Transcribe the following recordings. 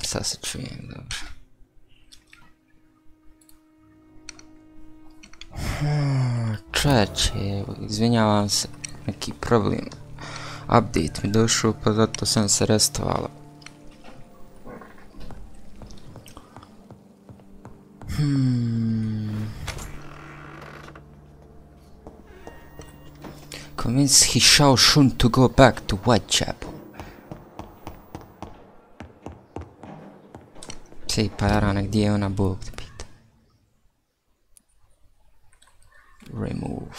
Sad se čujem, dobro. Čeče, izvinjavam se, neki problem. Update mi došao, pa zato sam se restovalo. Convince he Shao Shun to go back to Whitechapel. Sej pa jarana, gdje je ona, Bog te pita. Remove.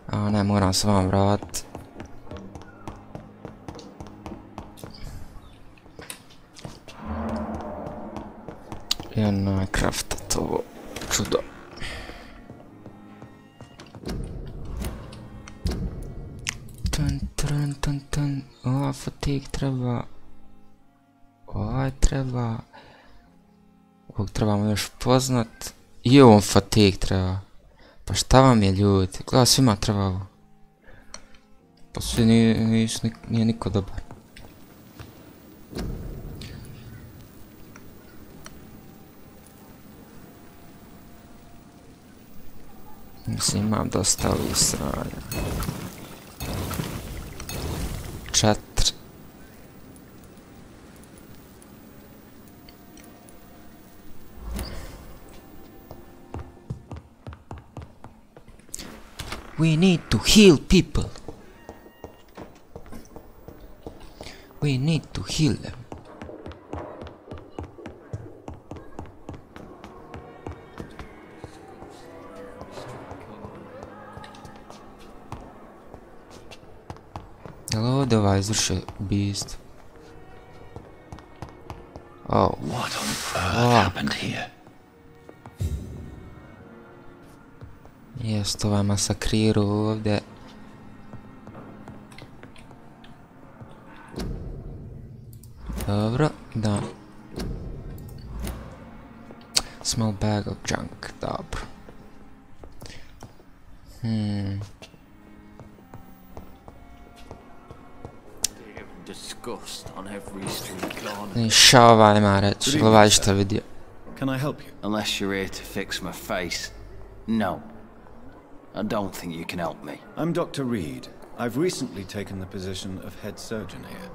A ne, moram se vam vratit. I onaj craftat ovo čudo. Ova fatigue treba. Ovaj treba. Ovog trebamo još poznat. I ovom fatigue treba. Pa šta vam je, ljudi? Gleda, svima treba ovo. Pa svi nije niko dobar. Mislim, imam dosta ovih sranja. 4. We need to heal people. We need to heal them. Jel ovdje ovaj izvršio ubijstvo? Oh. What on earth happened here? Jest ovaj masakrirao ovdje. Dobro, da. Small bag of junk, dobro. Šta ovaj ima reći, ovaj šta vidio. Can I help you? Unless you're here to fix my face. No. I don't think you can help me. I'm Dr. Reed. I've recently taken the position of head surgeon here.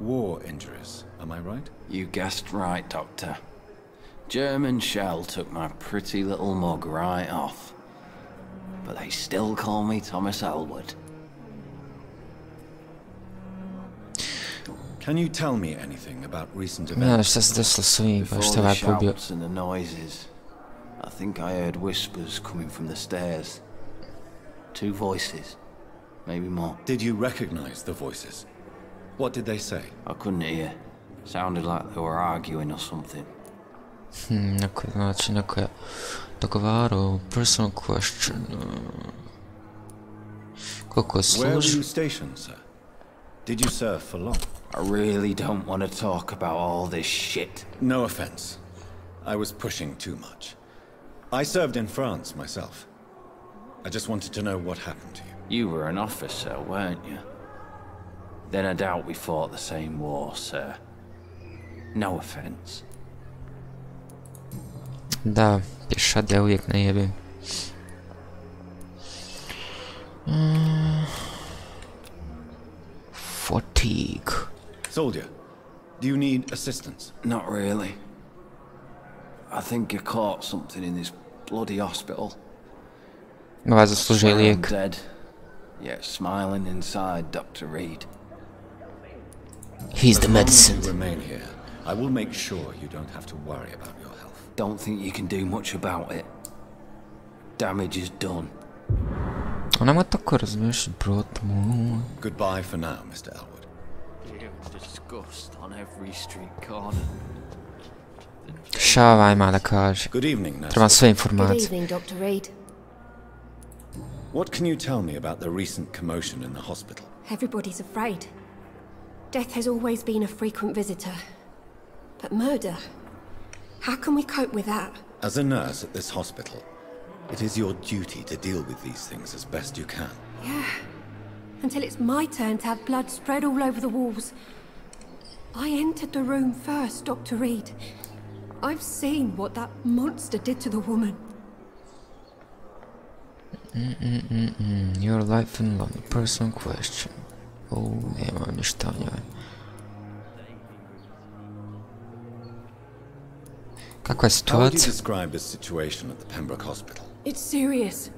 War injuries, am I right? You guessed right, Doctor. German shell took my pretty little mug right off. But they still call me Thomas Elwood. Can you tell me anything about recent Ne znam events? šta se desilo s ovim, pa Before šta the ovaj pobio. shouts and the noises, I think I heard whispers coming from the stairs. 2 voices, maybe more. Did you recognize the voices? What did they say? I couldn't hear. Sounded like they were arguing or something. Neko je, znači, neko je dogovarao, personal question. Koliko je Where were služi? you stationed, sir? Did you serve for long? I really don't want to talk about all this shit. No offense. I was pushing too much. I served in France myself. I just wanted to know what happened to you. You were an officer, weren't you? Then I doubt we fought the same war, sir. No offense. Da, pješadja uvijek ne jebim. Fatigue. Soldier, do you need assistance? Not really. I think you caught something in this bloody hospital. Ovaj zaslužuje I'm lijek. dead, yet smiling inside, Dr. Reed. He's the As long as medicine. you remain here, I will make sure you don't have to worry about your health. Don't think you can do much about it. Damage is done. Onamo tako razmišljati, brot moj. Goodbye for now, Mr. Elwood. Disgust on every street corner. Šta ovaj ima da kaže? Good evening, nurse. Trebam sve Good informacije. evening, Dr. Reed. What can you tell me about the recent commotion in the hospital? Everybody's afraid. Death has always been a frequent visitor. But murder? How can we cope with that? As a nurse at this hospital, it is your duty to deal with these things as best you can. Yeah. Until it's my turn to have blood spread all over the walls. I entered the room first, Dr. Reed. I've seen what that monster did to the woman. Your life and love, personal question. Nemam ništa o njoj. Kakva je How would you situacija? describe the situation at the Pembroke Hospital? It's serious.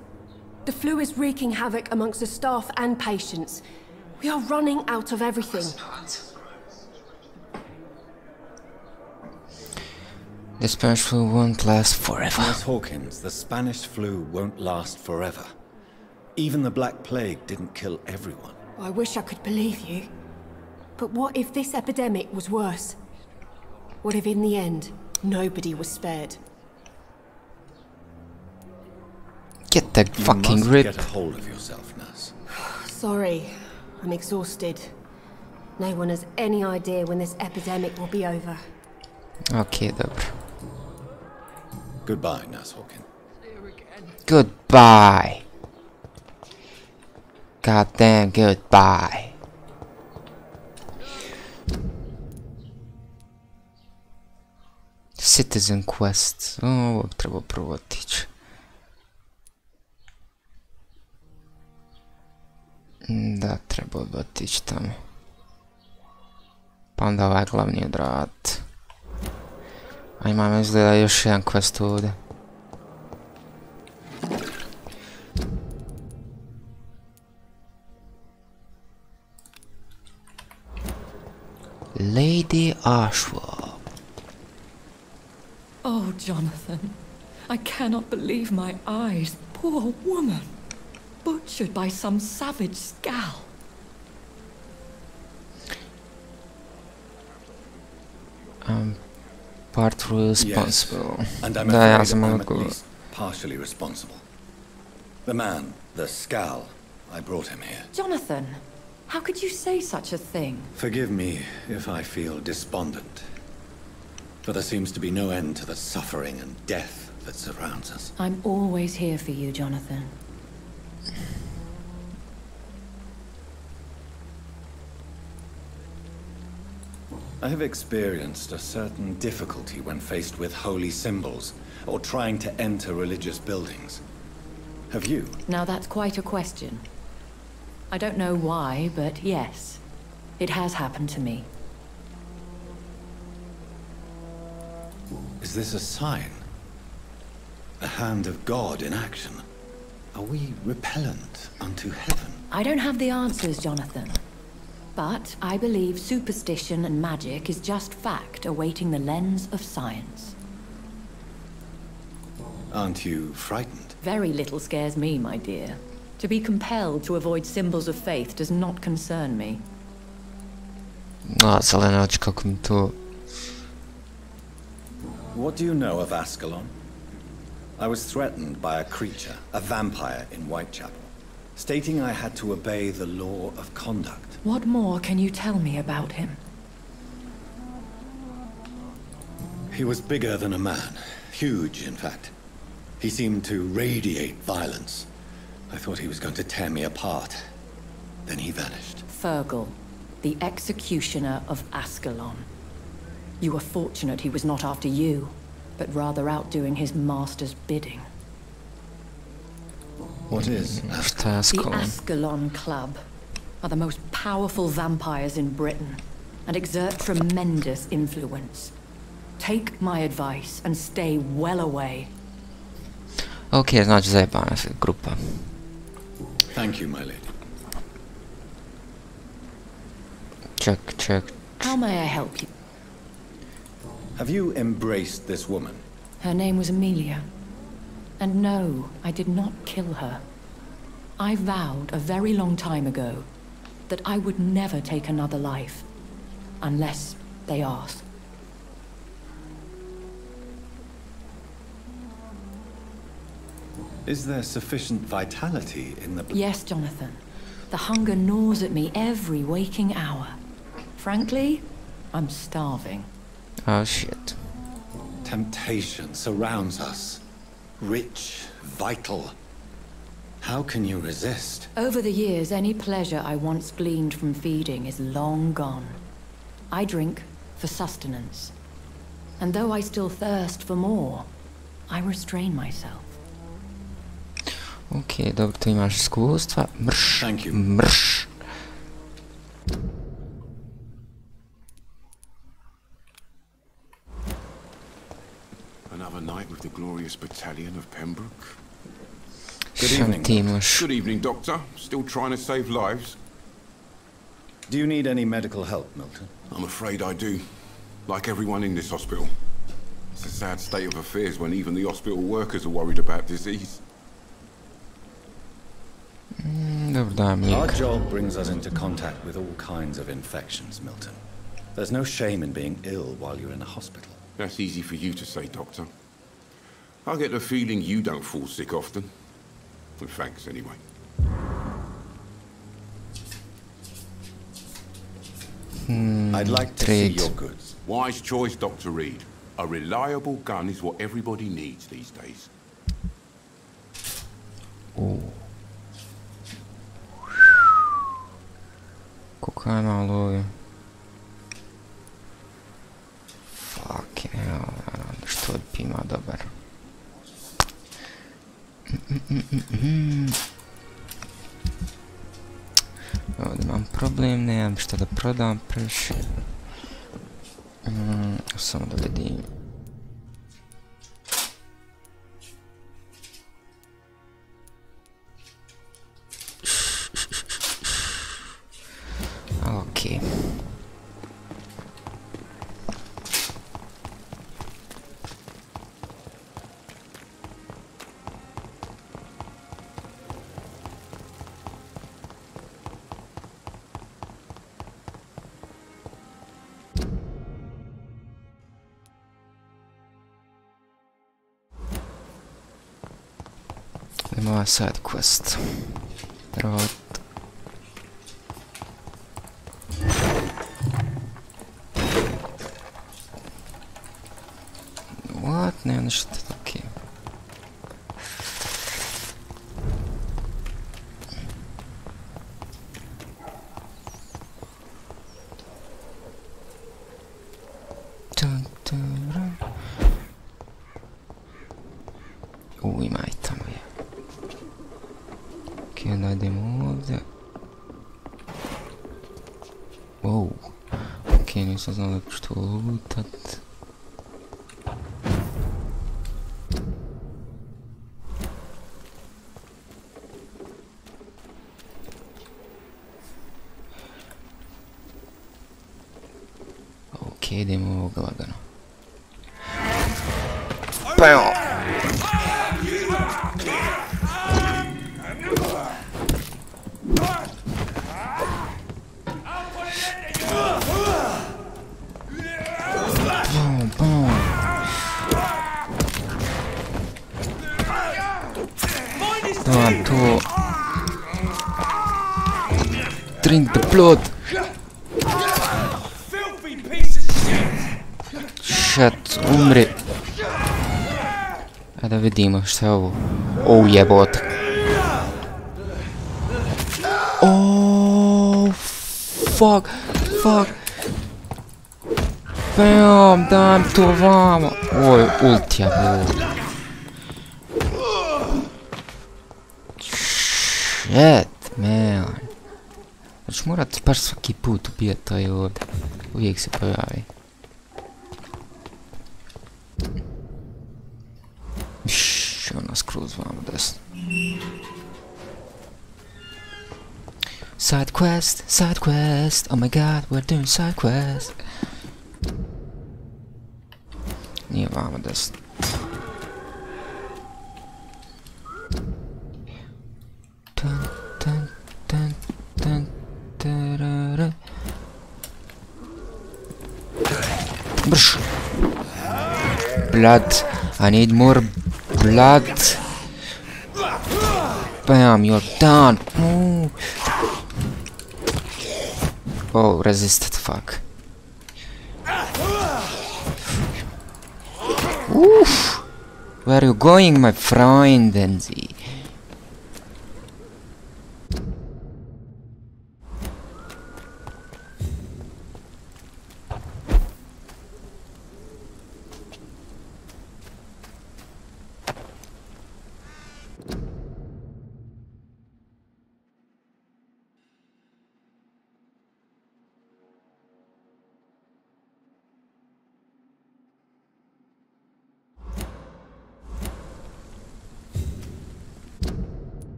The flu is wreaking havoc amongst the staff and patients. We are running out of everything. The Spanish flu won't last forever. Nurse Hawkins, the Spanish flu won't last forever. Even the Black Plague didn't kill everyone. I wish I could believe you. But what if this epidemic was worse? What if in the end, nobody was spared? Get the You fucking must grip. get a hold of yourself, nurse. Sorry, I'm exhausted. No one has any idea when this epidemic will be over. Okej, dobro. Goodbye, Nurse Hawkins. Goodbye. Goddamn goodbye. Citizen Quest. Ovog treba prvo otići. Da, treba bi otići tamo. Pa onda ovaj glavni odrat. A imam izgleda još jedan quest ovdje. Lady Ashwa. Oh, Jonathan, I cannot believe my eyes. Poor woman. Butchered by some savage scowl. Partly responsible. Yes, and I'm Da, ja afraid sam I'm mogao at least partially responsible. The man, the scowl, I brought him here. Jonathan, how could you say such a thing? Forgive me if I feel despondent. But there seems to be no end to the suffering and death that surrounds us. I'm always here for you, Jonathan. I have experienced a certain difficulty when faced with holy symbols or trying to enter religious buildings. Have you? Now that's quite a question. I don't know why, but yes, it has happened to me. Is this a sign? A hand of God in action? Are we repellent unto heaven? I don't have the answers, Jonathan. But I believe superstition and magic is just fact awaiting the lens of science. Aren't you frightened? Very little scares me, my dear. To be compelled to avoid symbols of faith does not concern me. A, zelena oči, kako mi to... What do you know of Ascalon? I was threatened by a creature, a vampire in Whitechapel, stating I had to obey the law of conduct. What more can you tell me about him? He was bigger than a man. Huge, in fact. He seemed to radiate violence. I thought he was going to tear me apart. Then he vanished. Fergal, the executioner of Ascalon. You were fortunate he was not after you, but rather out doing his master's bidding. What is Šta je The Ascalon? Ascalon Club are the most powerful vampires in Britain and exert tremendous influence. Take my advice and stay well away. Ok, znači zajebana se grupa. Thank you, my lady. Ček. How may I help you? Have you embraced this woman? Her name was Amelia. And no, I did not kill her. I vowed a very long time ago that I would never take another life, unless they asked. Is there sufficient vitality in the... Yes, Jonathan. The hunger gnaws at me every waking hour. Frankly, I'm starving. Oh shit. temptation surrounds us. Rich, vital. How can you resist? Over the years, any pleasure I once gleaned from feeding is long gone. I drink for sustenance. And though I still thirst for more, I restrain myself. Ok, dobro, tu imaš iskustva. Mrš, Thank you. mrš. Another night with the glorious battalion of Pembroke. Good evening. Šantimuš. Good evening, Doctor. Still trying to save lives? Do you need any medical help, Milton? I'm afraid I do. Like everyone in this hospital. It's a sad state of affairs when even the hospital workers are worried about disease. Dobro, dajem Our lik. job brings us into contact with all kinds of infections, Milton. There's no shame in being ill while you're in a hospital. That's easy for you to say, Doctor. I get the feeling you don't fall sick often. Well, thanks, anyway. I'd like to see your goods. Wise choice, Dr. Reed. A reliable gun is what everybody needs these days. Koliko ima lovi? Fucking hell, naravno, što ima dobar. Ovdje imam problem, nemam što da prodam previše. Samo da vidim. Okej. Ima side quest. Rot. What? Ne, ništa, okej. Dun, dun, dun. Ima i tamo je. Okej, onda idemo ovdje. Wow. Okej, nisam znao da ću to lutat. Okej, idemo ovoga lagano. Bam! To drink the blood. Shit, umri. A da vidimo šta je ovo. Oh, jebot. Oh, fuck, fuck. Bam, dam to vama. Ovo je ult jebot. Shit, man. Znači morat baš svaki put ubijat taj ovdje. Uvijek se pojavi. Ona skroz vamo desno. Side quest, oh my god, we're doing side quest. Nije vamo desno. Brš. Blood. I need more blood. Bam, you're done. Ooh. Oh, resisted, fuck. Oof! Where are you going, my friend, Denzi?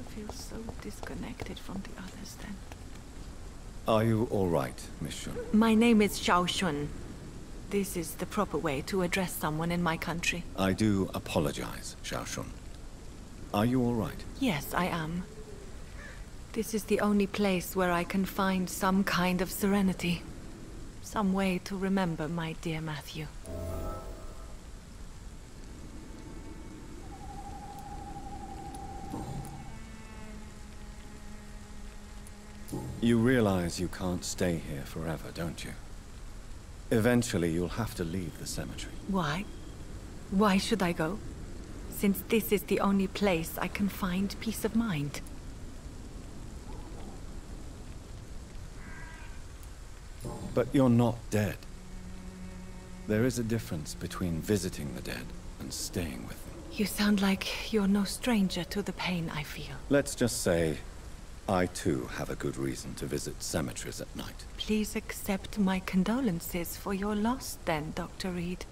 Feel so disconnected from the others then. Are you all right, Miss Shun? My name is Xiao Shun. This is the proper way to address someone in my country. I do apologize, Xiao Shun. Are you all right? Yes, I am. This is the only place where I can find some kind of serenity. Some way to remember my dear Matthew. You realize you can't stay here forever, don't you? Eventually, you'll have to leave the cemetery. Why? Why should I go? Since this is the only place I can find peace of mind. But you're not dead. There is a difference between visiting the dead and staying with them. You sound like you're no stranger to the pain I feel. Let's just say, I too have a good reason to visit cemeteries at night. Please accept my condolences for your loss then, Dr. Reed.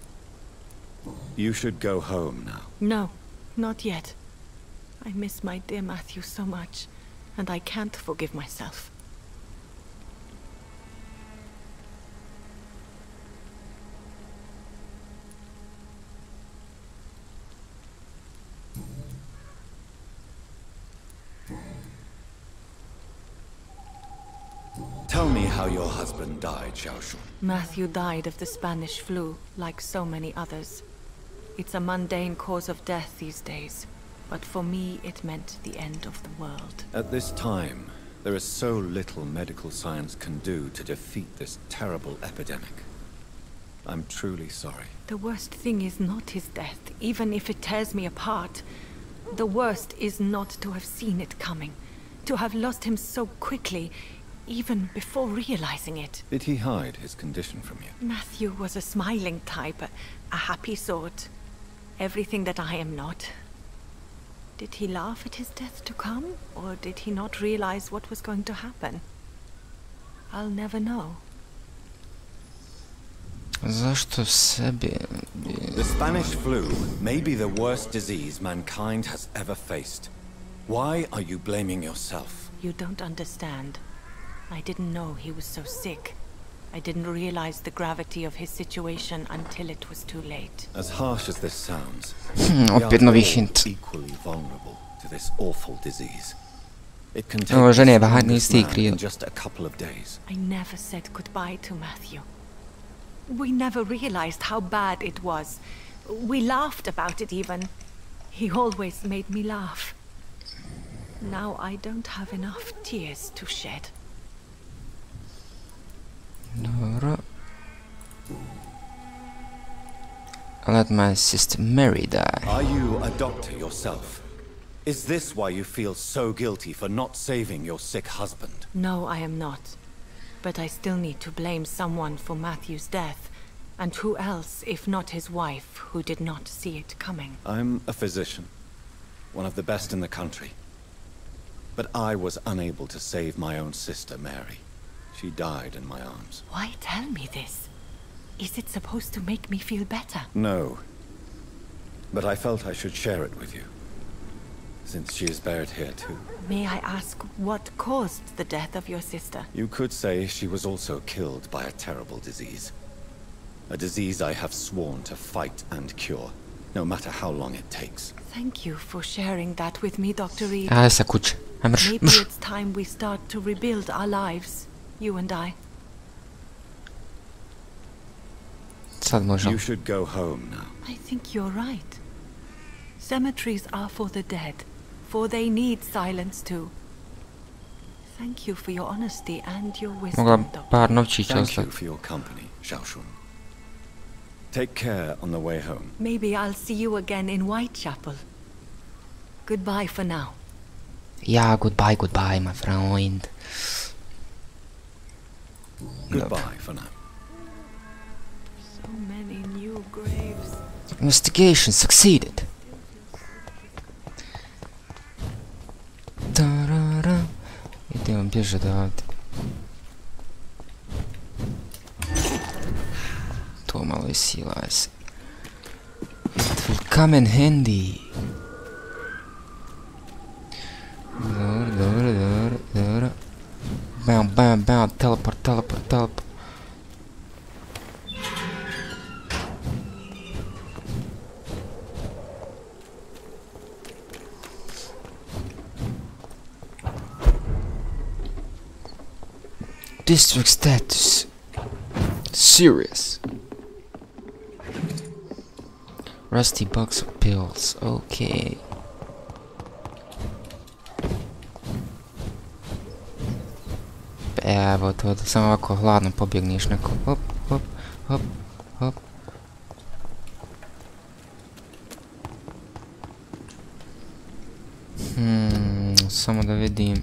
You should go home now. No, not yet. I miss my dear Matthew so much, and I can't forgive myself. Tell me how your husband died, Xiao Shun. Matthew died of the Spanish flu, like so many others. It's a mundane cause of death these days, but for me it meant the end of the world. At this time, there is so little medical science can do to defeat this terrible epidemic. I'm truly sorry. The worst thing is not his death, even if it tears me apart. The worst is not to have seen it coming, to have lost him so quickly, even before realizing it. Did he hide his condition from you? Matthew was a smiling type, a happy sort. Everything that I am not. Did he laugh at his death to come, or did he not realize what was going to happen? I'll never know. Zašto sebi? The Spanish flu may be the worst disease mankind has ever faced. Why are you blaming yourself? You don't understand. I didn't know he was so sick. I didn't realize the gravity of his situation until it was too late. As harsh as this sounds, we are Opět nový all hint. equally vulnerable to this awful disease. It can No, take že ne, this váhání youngest jistý man kryl. in just a couple of days. I never said goodbye to Matthew. We never realized how bad it was. We laughed about it even. He always made me laugh. Now I don't have enough tears to shed. Dobro. Let my sister Mary die. Are you a doctor yourself? Is this why you feel so guilty for not saving your sick husband? No, I am not. But I still need to blame someone for Matthew's death. And who else, if not his wife, who did not see it coming? I'm a physician, one of the best in the country. But I was unable to save my own sister, Mary. She died in my arms. Why tell me this? Is it supposed to make me feel better? No. But I felt I should share it with you, since she is buried here too. May I ask what caused the death of your sister? You could say she was also killed by a terrible disease. A disease I have sworn to fight and cure, no matter how long it takes. Thank you for sharing that with me, Dr. Reed. Essa kuća. Maybe it's time we start to rebuild our lives, you and I. Sad možemo. You should go home now. I think you're right. Cemeteries are for the dead, for they need silence too. Thank you for your honesty and your wisdom, Mogla Doctor. par novčića Thank you ostati. for your company, Xiaoshun. Take care on the way home. Maybe I'll see you again in Whitechapel. Goodbye for now. Ja, goodbye, my friend. Goodbye for now. So many new graves. Investigation succeeded. Tarara. Idemo bježe odavde. To malo isilaje se. It will come in handy. Dobro. Bam, teleport. District status. Serious. Rusty box of pills. Okay. Evo to, da samo ovako hladno pobjegneš neko. Hop. Samo da vidim.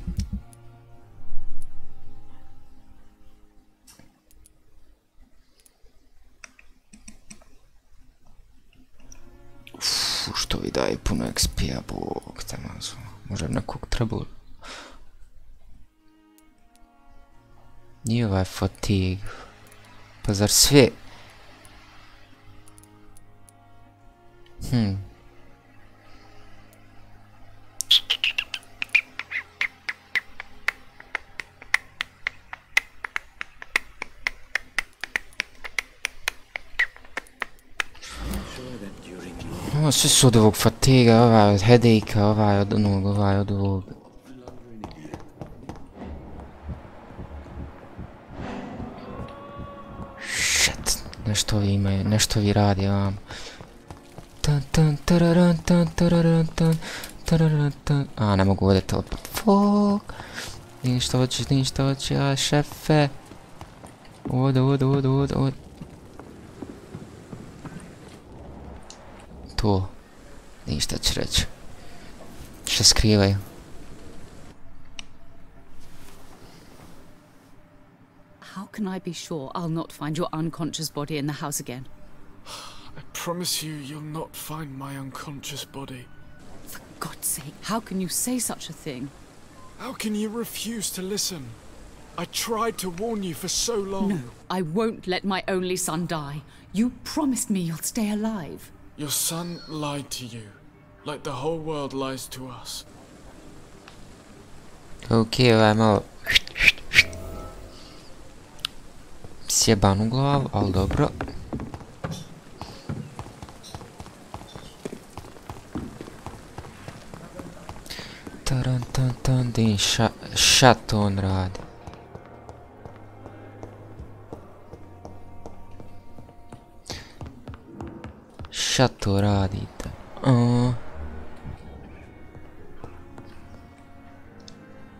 Što vi daje puno XP-a, bog te mazu. Možda nekog trebalo. Nije ovaj fatigue. Pa zar sve? Svi su od ovog fatiga, ovaj od headache-a, ovaj od onog, ovaj od ovog. Shit, nešto vi imaju, nešto vi radi vam. A, ne mogu ovdje teleport. Fuck. Ništa hoćeš, a šefe. Ovdje. To. Ništa ću reći. Šta skrivaju? How can I be sure I'll not find your unconscious body in the house again? I promise you, you'll not find my unconscious body. For God's sake, how can you say such a thing? How can you refuse to listen? I tried to warn you for so long. No, I won't let my only son die. You promised me you'll stay alive. Your son lied to you, like the whole world lies to us. Okej, ovaj malo sjeban u glavu, ali dobro. Taran, din šat on radi. Šta to radite?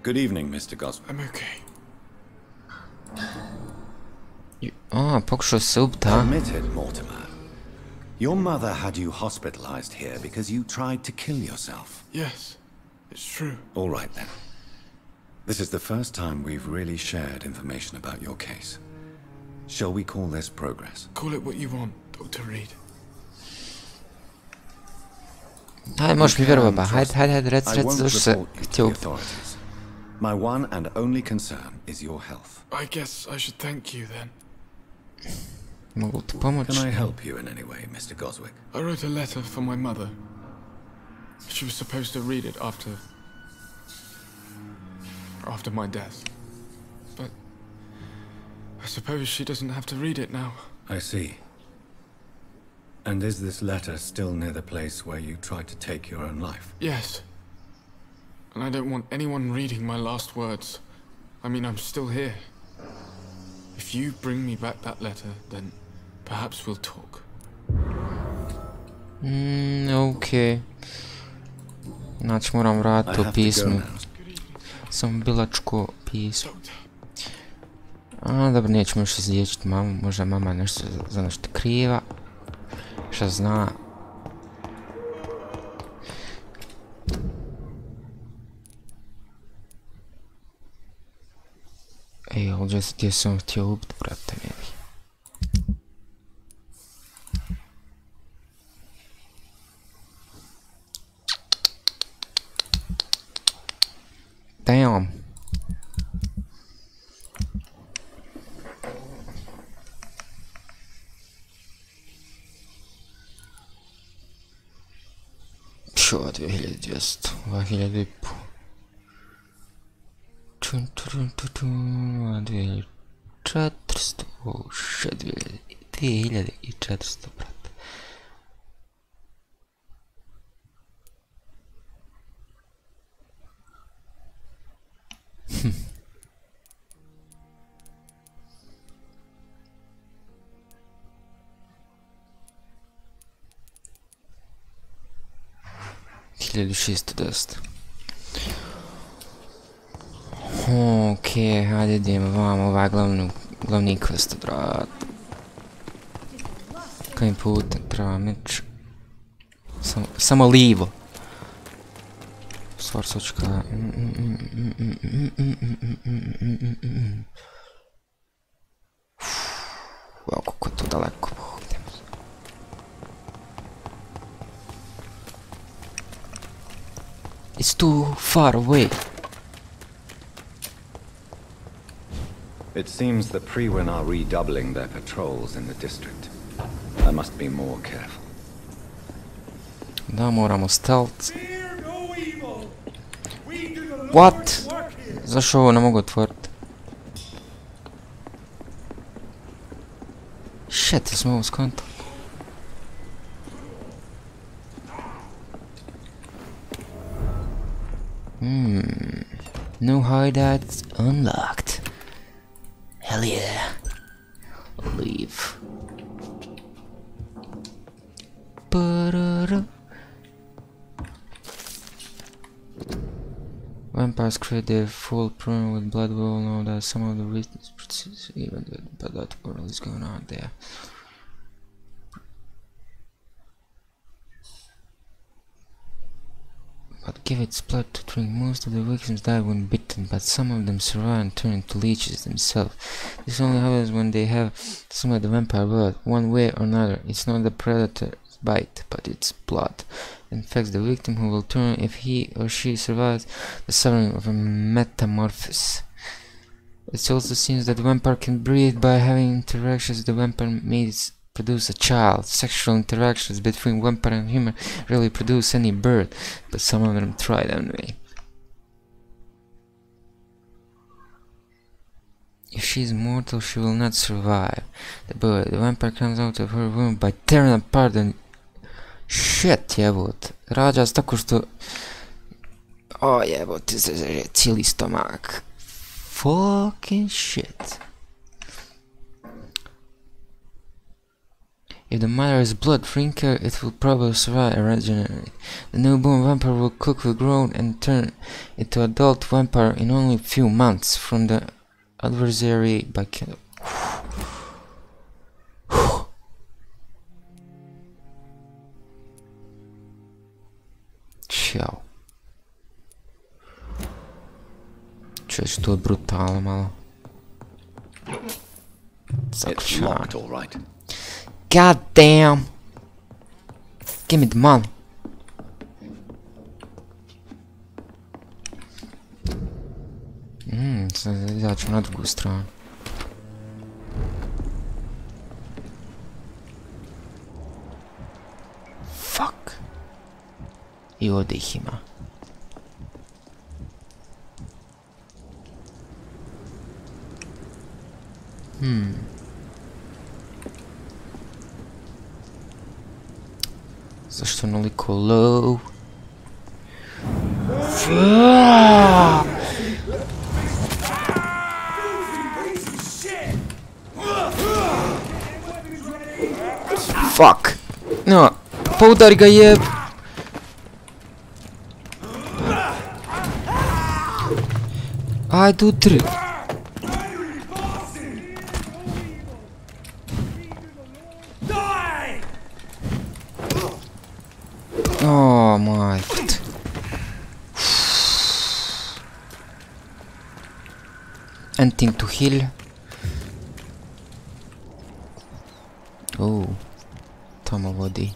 Good evening, Mr. Goswell. I'm okay. Pokušao se ubiti, ha? Admit it, Mortimer. Your mother had you hospitalized here because you tried to kill yourself. Yes, it's true. All right, then. This is the first time we've really shared information about your case. Shall we call this progress? Call it what you want, Dr. Reed. Hajde, možeš mi vjerovati, ba. Hajde, reci zašto se htio ubiti. My one and only concern is your health. I guess I should thank you then. Mogu ti pomoći? Can I help you in any way, Mr. Goswick? I wrote a letter for my mother. She was supposed to read it after my death. But I suppose she doesn't have to read it now. I see. And is this letter still near the place where you tried to take your own life? Yes. And I don't want anyone reading my last words. I mean, I'm still here. If you bring me back that letter, then perhaps we'll talk. Okej. Znači moram vratiti to pismo. Sam bilačko pismo. Dobro, nećemo još izliječiti mamu. Možda mama nešto za nešto kriva. Šta zna. Ej, ovdje gdje sam htio ubiti, brate mili. Damn. Šo, 2200, 2500. Čun, 2400, še 2400, brate. Hiljadu 610. Okej, hajde idemo vam ovaj glavni quest odraditi. Kojim putem treba meč? Samo livo. Stvar sočka. Wow, kako je to daleko. It's too far away. It seems the Freewen are redoubling their patrols in the district. I must be more careful. Da, moramo stealth. What? Zašto ovo ne mogu otvoriti? Shit, jesmo ovo skontali? No hideouts unlocked. Hell yeah. Leave. Vampires create their full prune with blood. We all know that some of the reasons, even but that world is going on there. But give its blood to drink. Most of the victims die when bitten, but some of them survive and turn into leeches themselves. This only happens when they have some of the vampire blood. One way or another, it's not the predator's bite, but its blood. Infects the victim, who will turn if he or she survives the suffering of a metamorphosis. It also seems that the vampire can breed by having interactions with the vampire mates. Produce a child. Sexual interactions between vampire and human really produce any bird, but some of them try that way. If she is mortal, she will not survive. The vampire comes out of her womb by tearing apart and shit, jebot. Rađa se tako što... O jebot, izreže cijeli stomak. Fucking shit. If the mother is blood drinker, it will probably survive and regenerate. The newborn vampire will quickly grow and turn into adult vampire in only a few months from the adversary by killing. Ciao. Čuć, to je brutalno malo. It's locked, all right. God damn! Give me the money. Sad izaću na drugu stranu. Fuck. I ovdje ih ima. Zašto onoliko low? Fuck! No, poudari ga jeb! Ajde utri! Oh, majkot. Anything to heal? Oh, tamo vodi.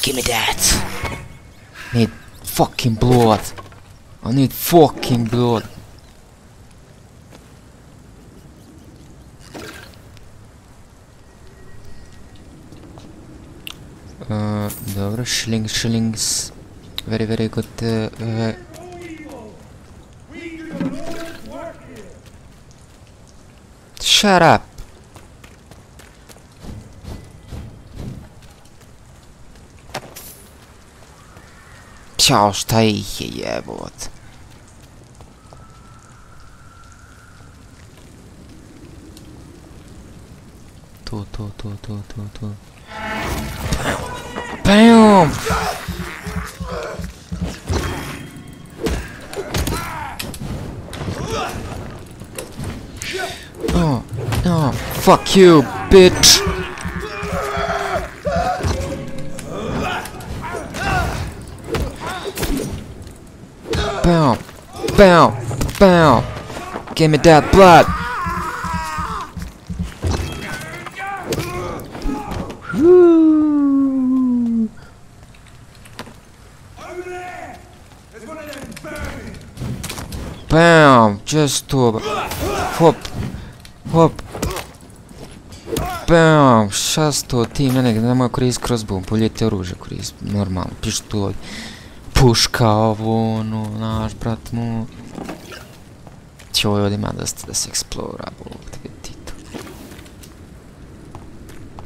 Give me that! Need fucking blood! I need fucking blood! Dobro, shillings. Very, very good. Shut up! Ćao, šta ih je jebot? To. BAM! Oh, fuck you, bitch! Bam! Bam! Bam! Give me that blood! Woo! Bam! Just to hop! Hop! Bam! Šasto ti mene nemoj koristiti crossbow, poljeti oružje koristiti, normalno, pištolj. Puška ovo, ono, naš brat mu. Ćoj ovdje ima da se eksplora, ovdje vidi to.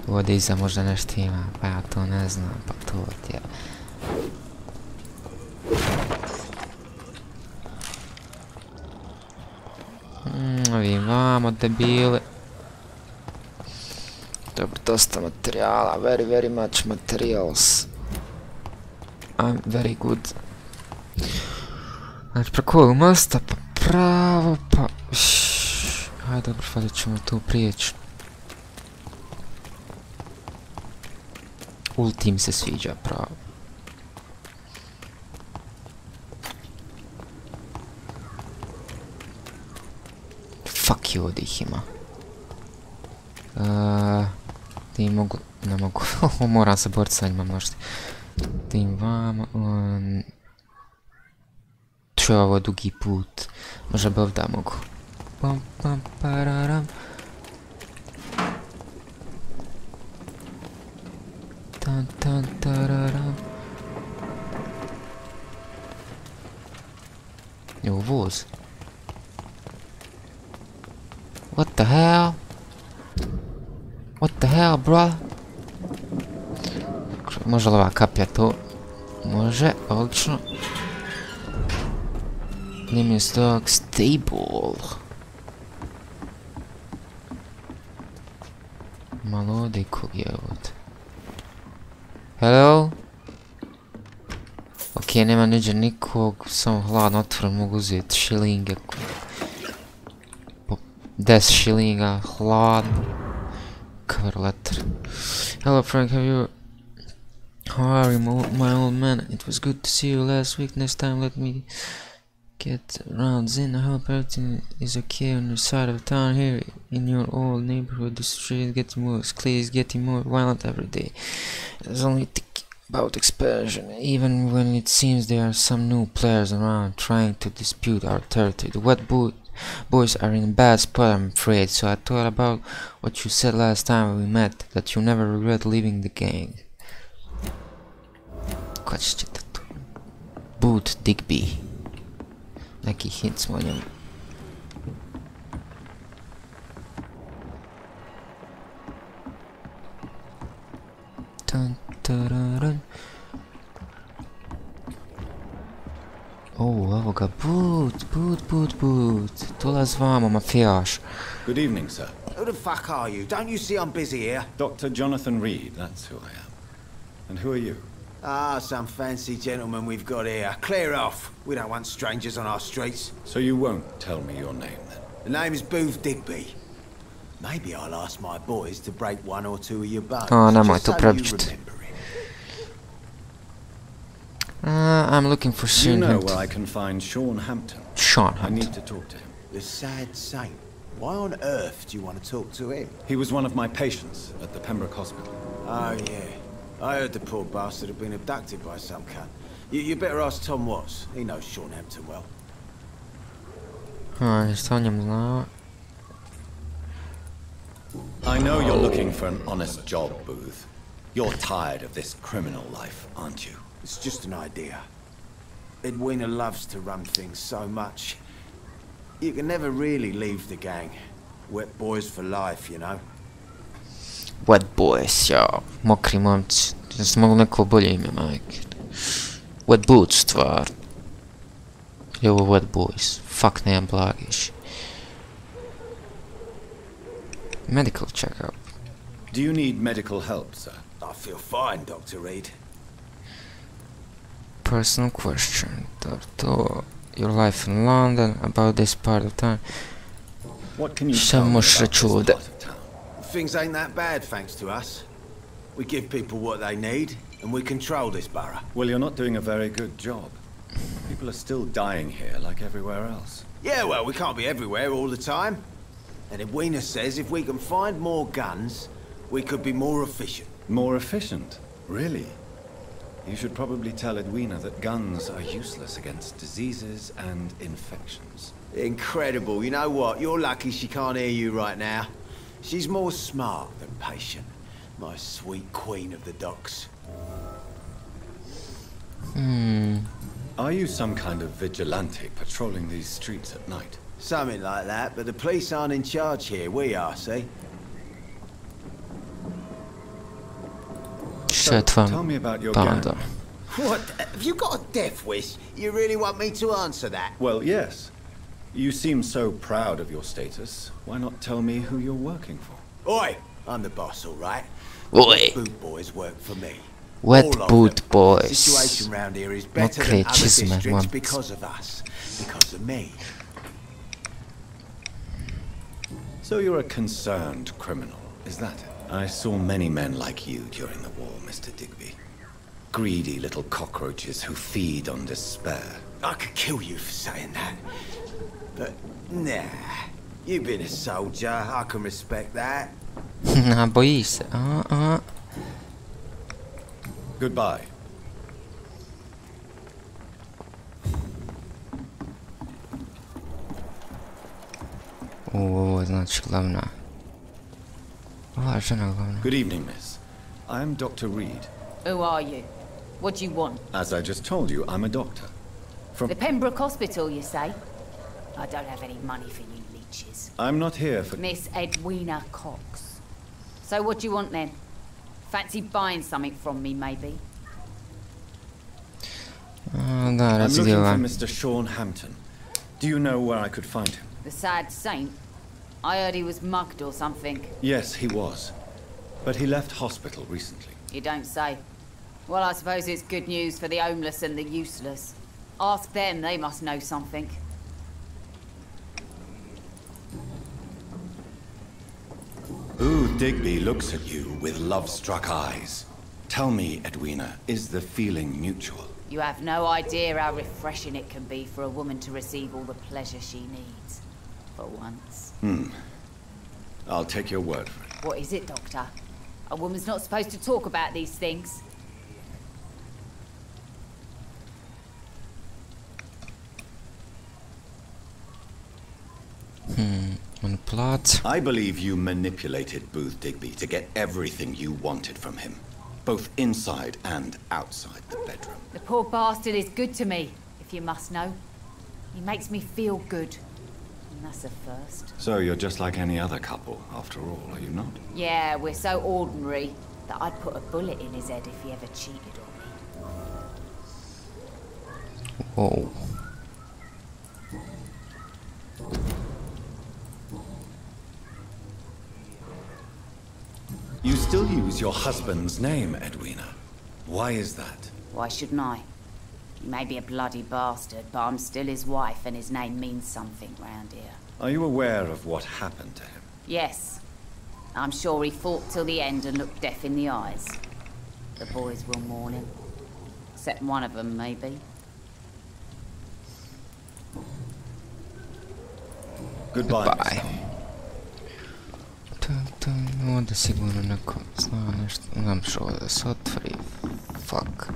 Ovdje iza možda nešto ima, pa ja to ne znam, pa to ti je. Vi vamo debile. Dobro, dosta materijala, very much materials. I'm very good. Znači preko ovog mosta pa pravo pa... Ajde dobro, fazit ćemo tu prijeći. Ultim se sviđa pravo. Fuck you, ovdje ih ima. Ti mogu... Ne mogu. Moram se boriti sa njima možda. Tim vama... Čo je ovo dugi put? Možda bi ovdje mogu. Pam pam pararam. Tan tan tararam. Je ovo voz? What the hell? What the hell, bro? Može li ova kaplja to? Može, odlično. Name je stock stable. Malo ovdje kog je ovdje. Hello? Ok, nema niđe nikog, samo hladno otvoren, mogu uzeti šilinge. 10 šilinga, hladno. Cover letter. Hello Frank, have you... How are you, my old man? It was good to see you last week. Next time let me get rounds in. I hope everything is okay on your side of town here in your old neighborhood. The street is getting more clear, is getting more violent every day. There's only thinking about expansion, even when it seems there are some new players around trying to dispute our territory. The wet boys are in a bad spot, I'm afraid. So I thought about what you said last time we met, that you never regret leaving the gang. Dokaći ćete to. Booth Digby. Neki hint smo o njemu. Evo ga, Booth. Dolaz vamo, mafijaš. Good evening, sir. Who the fuck are you? Don't you see I'm busy here? Dr. Jonathan Reed, that's who I am. And who are you? Ah, some fancy gentleman we've got here. Clear off. We don't want strangers on our streets. So you won't tell me your name, then? The name is Booth Digby. Maybe I'll ask my boys to break one or two of your bones. Nemoj just to so prepričati. you remember it. I'm looking for You Sean know Hampton. where I can find Sean Hampton. Sean I Hampton. need to talk to him. The sad saint. Why on earth do you want to talk to him? He was one of my patients at the Pembroke Hospital. Oh, yeah. I heard the poor bastard had been abducted by some cunt. You better ask Tom Watts. He knows Sean Hampton well. Šta o njemu znao? I know you're looking for an honest job, Booth. You're tired of this criminal life, aren't you? It's just an idea. Edwina loves to run things so much. You can never really leave the gang. Wet boys for life, you know. Wet Boys, ja. Mokri momci. Ja sam mogu neko bolje ime, majke. Wet Boots, stvar. Je ovo Wet Boys. Fuck, nemam blagiš. Medical check-up. Do you need medical help, sir? I feel fine, Dr. Reed. Personal question. Doctor, your life in London, about this part of time. What can you Šta tell me možeš about reći this ovdje? part of town? Things ain't that bad, thanks to us. We give people what they need, and we control this borough. Well, you're not doing a very good job. People are still dying here like everywhere else. Yeah, well, we can't be everywhere all the time. And Edwina says if we can find more guns, we could be more efficient. More efficient? Really? You should probably tell Edwina that guns are useless against diseases and infections. Incredible. You know what? You're lucky she can't hear you right now. She's more smart than patient. My sweet queen of the docks. Are you some kind of vigilante patrolling these streets at night? Something like that, but the police aren't in charge here. We are, see? Tell me about your gang. What? Have you got a death wish? You really want me to answer that? Well, yes. You seem so proud of your status. Why not tell me who you're working for? Oi! I'm the boss, all right? Oi! Boot boys work for me. Wet All of Boot them. Boys. The situation round here is better Mokre than other čizme, districts momci. because of us. Because of me. So you're a concerned criminal, is that it? I saw many men like you during the war, Mr. Digby. Greedy little cockroaches who feed on despair. I could kill you for saying that. But, nah. You've been a soldier. I can respect that. Boji se. Goodbye. Ovo znači glavna. Ova žena glavna. Good evening, miss. I'm Dr. Reed. Who are you? What do you want? As I just told you, I'm a doctor. From... The Pembroke Hospital, you say? I don't have any money for you leeches. I'm not here for... Miss Edwina Cox. So what do you want then? Fancy buying something from me, maybe? I'm looking for Mr. Sean Hampton. Do you know where I could find him? The sad saint? I heard he was mugged or something. Yes, he was. But he left hospital recently. You don't say. Well, I suppose it's good news for the homeless and the useless. Ask them, they must know something. Ooh, Digby looks at you with love-struck eyes. Tell me, Edwina, is the feeling mutual? You have no idea how refreshing it can be for a woman to receive all the pleasure she needs. For once. I'll take your word for it. What is it, Doctor? A woman's not supposed to talk about these things. On plot. I believe you manipulated Booth Digby to get everything you wanted from him. both inside and outside the bedroom. The poor bastard is good to me, if you must know. He makes me feel good. And that's a first. So you're just like any other couple, after all, are you not? Yeah, we're so ordinary that I'd put a bullet in his head if he ever cheated on me. Whoa. You still use your husband's name, Edwina. Why is that? Why shouldn't I? He may be a bloody bastard, but I'm still his wife and his name means something round here. Are you aware of what happened to him? Yes. I'm sure he fought till the end and looked death in the eyes. The boys will mourn him. Except one of them, maybe. Goodbye. Ovdje sigurno neko zna nešto. Znam što ovdje da se otvori. Fuck.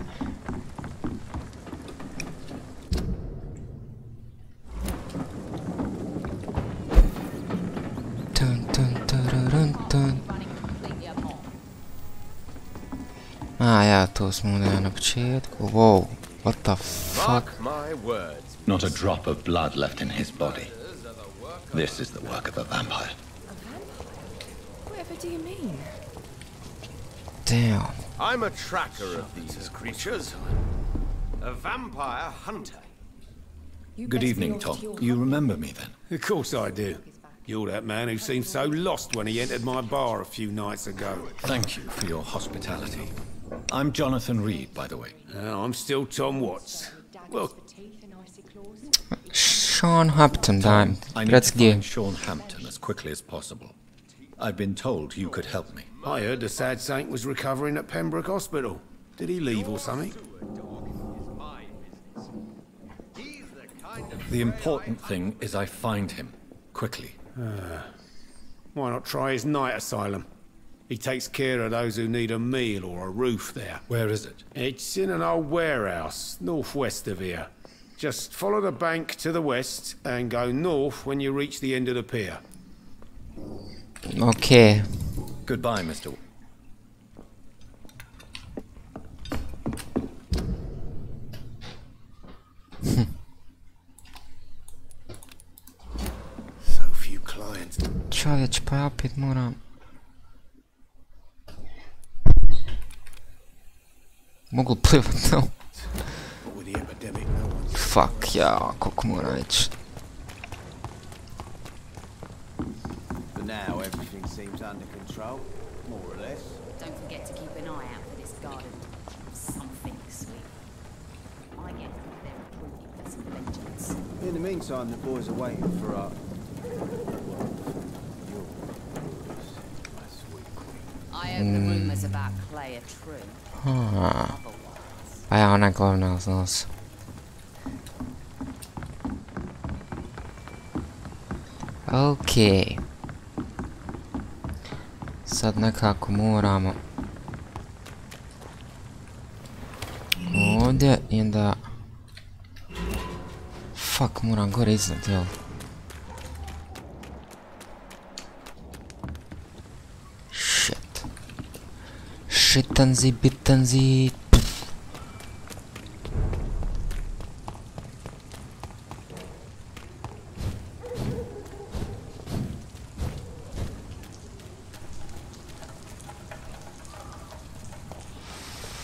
A ja, to smo ovdje na početku. Wow, what the fuck? Not a drop of blood left in his body. This is the work of a vampire. Whatever do you mean? Damn. I'm a tracker of these creatures. A vampire hunter. Good evening, Tom. You remember me then? Of course I do. You're that man who seemed so lost when he entered my bar a few nights ago. Thank you for your hospitality. I'm Jonathan Reed, by the way. I'm still Tom Watts. Well, Sean Hampton, daj. I need to find Sean Hampton as quickly as possible. I've been told you could help me. I heard the sad saint was recovering at Pembroke Hospital. Did he leave or something? The important thing is I find him, quickly. Why not try his night asylum? He takes care of those who need a meal or a roof there. Where is it? It's in an old warehouse, northwest of here. Just follow the bank to the west and go north when you reach the end of the pier. Okay. Goodbye, Mr. So few clients. Čovječ, pa ja opet moram... Mogu plivat, no? Fuck, ja, koliko moram ići. For now, everything seems under control, more or less. Don't forget to keep an eye out for this garden. Something sweet. I guess they're recruiting for some vengeance. In the meantime, the boys are waiting for our... I heard the rumours about Clay are true. A ja, ona glavna zna se. Okej. Sad nekako moramo ovdje i da... Fuck, moram gore iznad, jel? Shit. Šitanzi, bitanzi.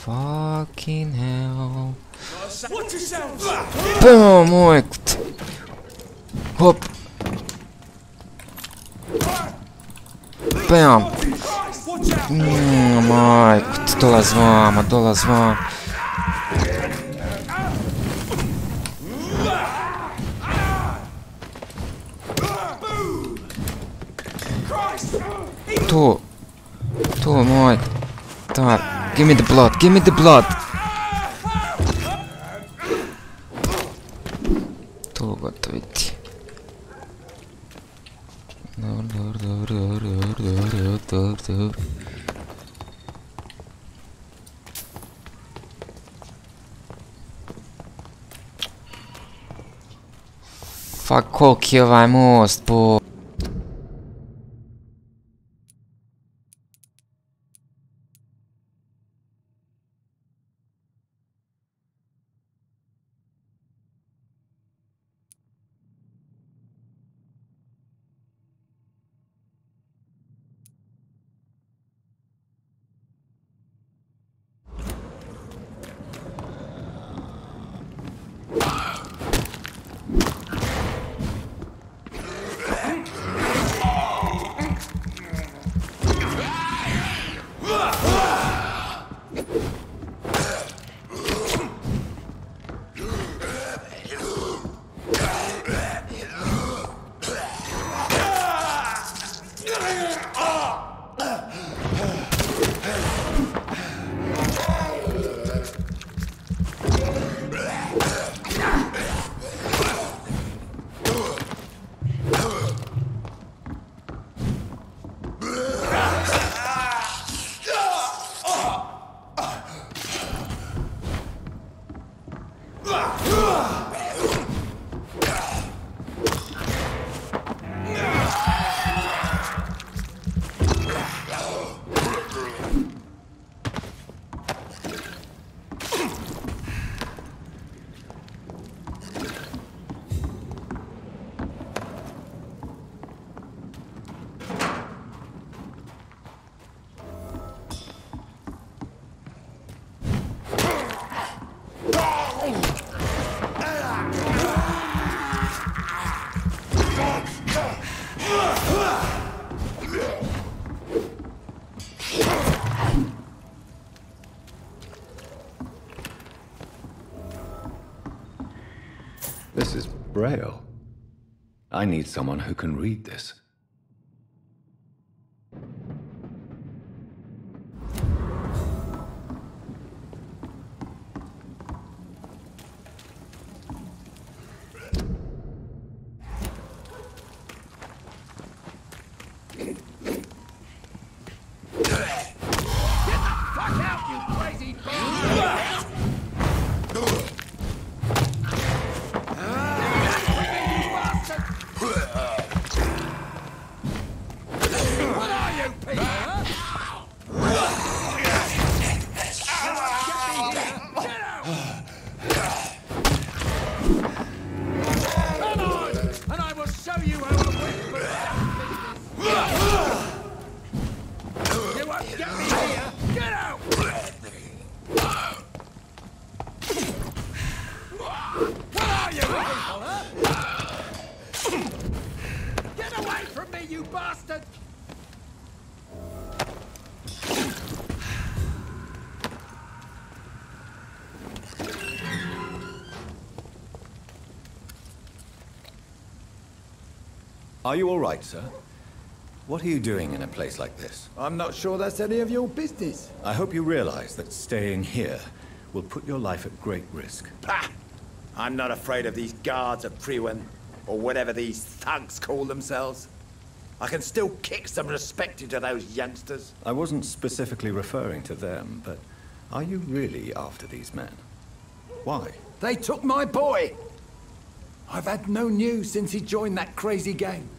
Fucking hell. Bam, mojkut. Hop. Bam. Majkut, dolaz vama, dolaz vama. To, majkut. Da. Give me the blood, give me the blood! To gotoviti. Dobro. Fuck, koliki je ovaj most, bo... This is Braille. I need someone who can read this. Are you all right, sir? What are you doing in a place like this? I'm not sure that's any of your business. I hope you realize that staying here will put your life at great risk. Pah! I'm not afraid of these guards of Priwen, or whatever these thugs call themselves. I can still kick some respect into those youngsters. I wasn't specifically referring to them, but are you really after these men? Why? They took my boy! I've had no news since he joined that crazy gang.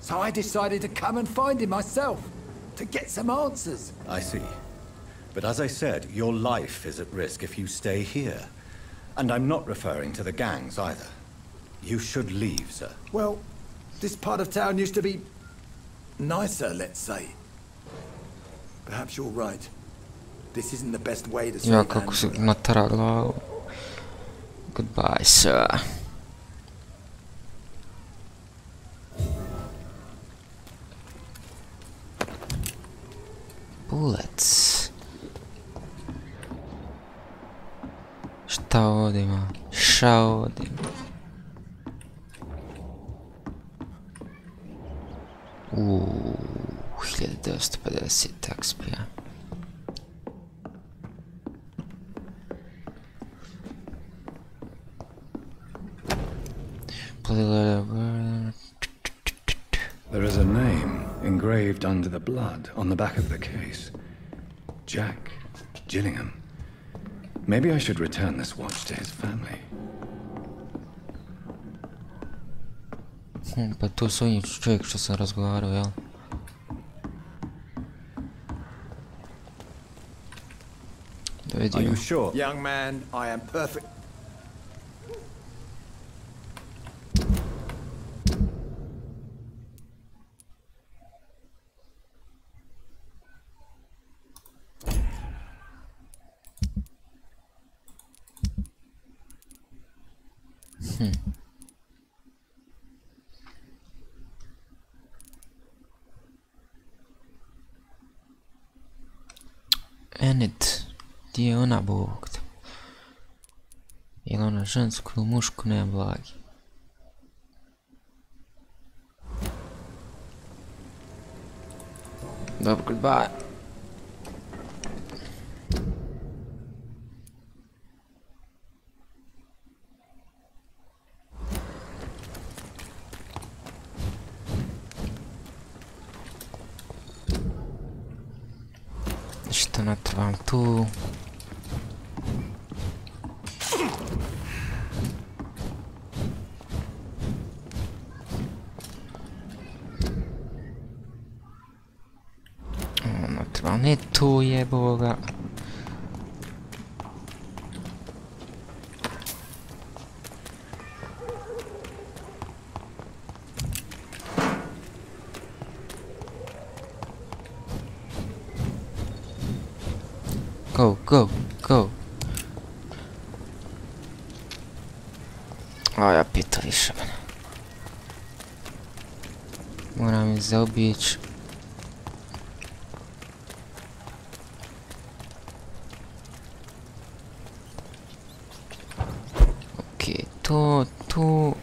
So I decided to come and find him myself, to get some answers. I see. But as I said, your life is at risk if you stay here. And I'm not referring to the gangs either. You should leave, sir. Well, this part of town used to be nicer, let's say. Perhaps you're right. This isn't the best way to Ja, kako si natara glavu. Goodbye, sir. Bullets. Šta ovdje ima? Šta ovdje ima? 1950 XP-a. There is a name engraved under the blood on the back of the case. Jack Gillingham. Maybe I should return this watch to his family. Pa to su onaj čovjek što sam razgovarao, jel? Da vidimo. Are you sure? Young man, I am perfect. Enid, gdje je ona Bog? Je li ona žensko ili muško, nema blagi. Dobro, goodbye. Što ne trebam tu. ne to jeboga. Go, go, go. A ja pito više mene. Moram ih zaobići. Okej, to.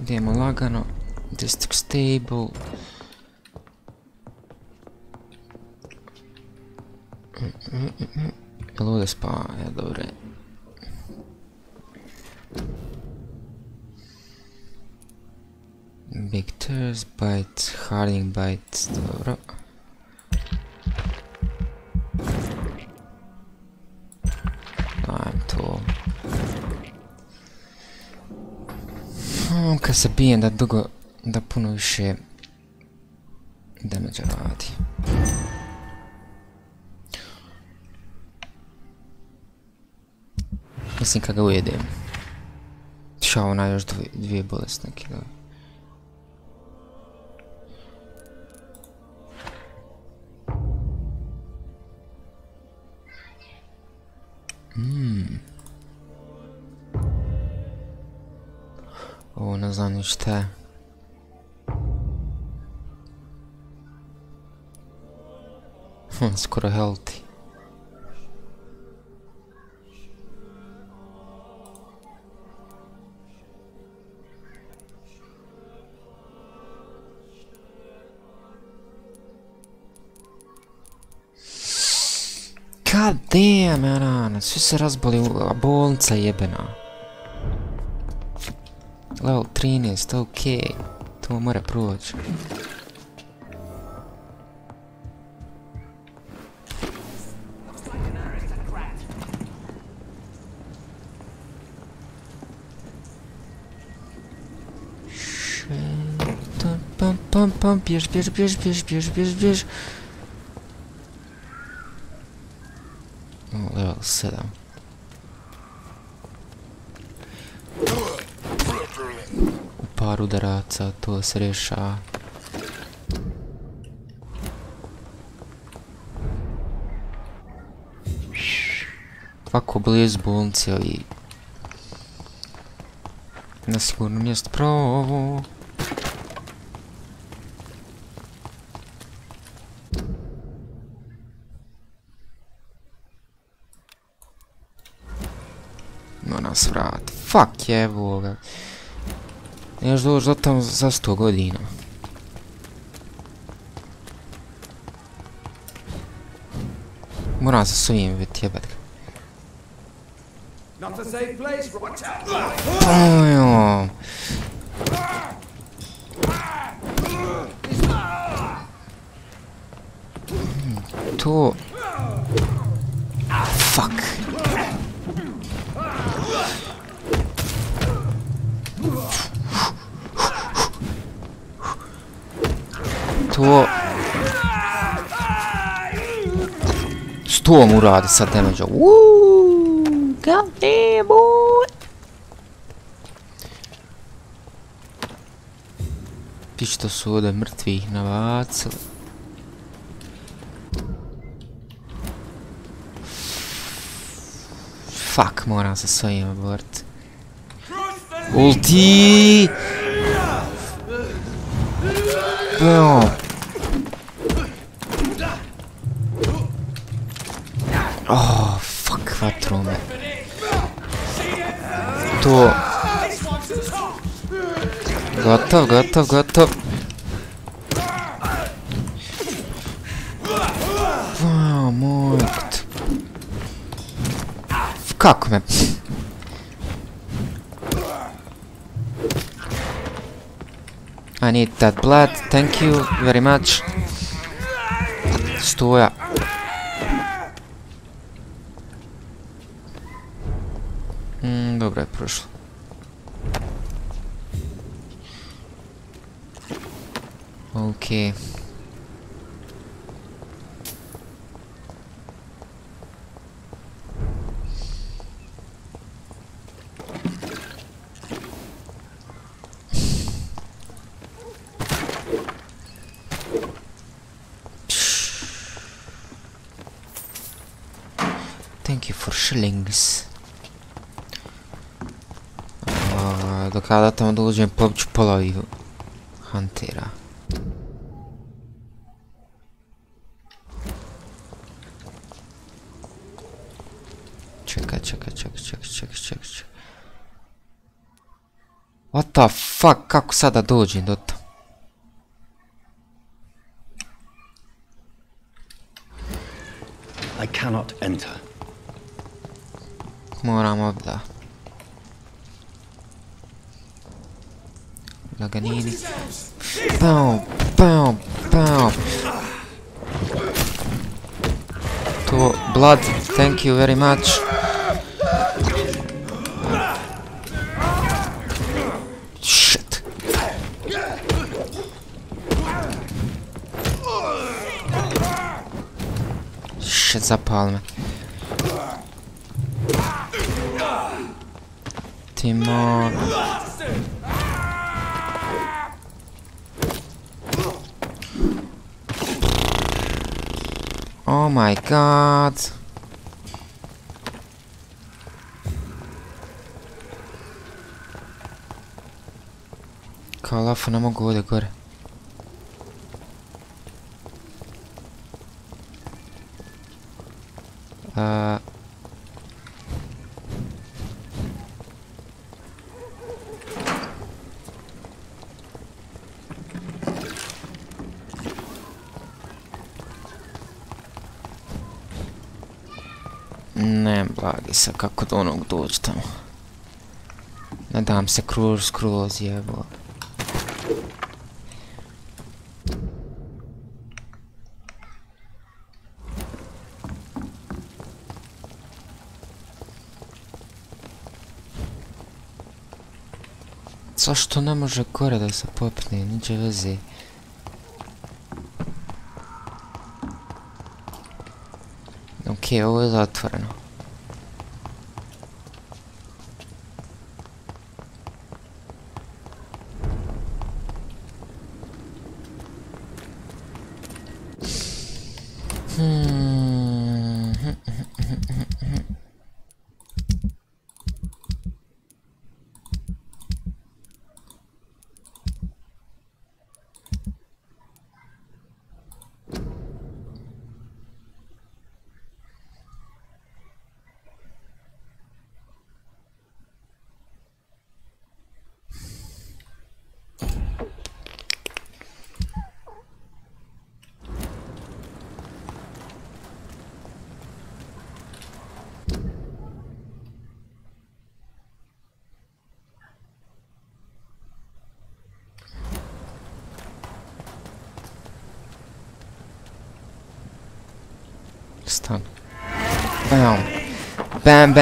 Idemo lagano. District stable. Jel ovdje spava? Ja, dobro. Big Tears, Bite, Harding Bite, dobro. Dajem to. Kad se bijem da puno više damage radi. Mislim kad ga ujedem. Šao na još dvije bolesti neki da. Ovo ne znam ni šta je. Skoro healthy. God damn, rana, svi se razboli, a bolnica jebena. Level 13, okej. To mora proći. Pam, bjež. Level 7. U par udaraca to se rješava. Ovako blizu bolnice i na sigurno mjesto pravo. No nas vrati. Fuck jevo ga. Još doći do tamo za 100 godina. Moram se s ovim vidjeti jebat ga. Ojo. To... Fuck. To... 100 mu radi sad damage-a. God damn boy! Ti što su ovdje mrtvih nabacili. Fuck, moram se s ovim boriti. Ulti! Bam! Oh, fuck, vatru me. To... Gotov. Wow, mojkt. Kako me... I need that blood, thank you very much. Stoja. Dobro je prošlo. shillings. Dok ja do tamo dođem, pobiću pola ovih huntera. Čekaj. What the fuck, kako sada dođem do tamo? I cannot enter. Moram ovdje. Laganini. Bam. To blood, thank you very much. Shit. Shit, zapal me. Timon. Oh my god. Kao lafo ne mogu ovdje gore. Ne, blagi se, kako do onog doći tamo. Ne dam se skroz jebo. Zašto ne može gore da se popne, niđe veze. Okej, ovo je zatvoreno. Stun. Bam. Bam.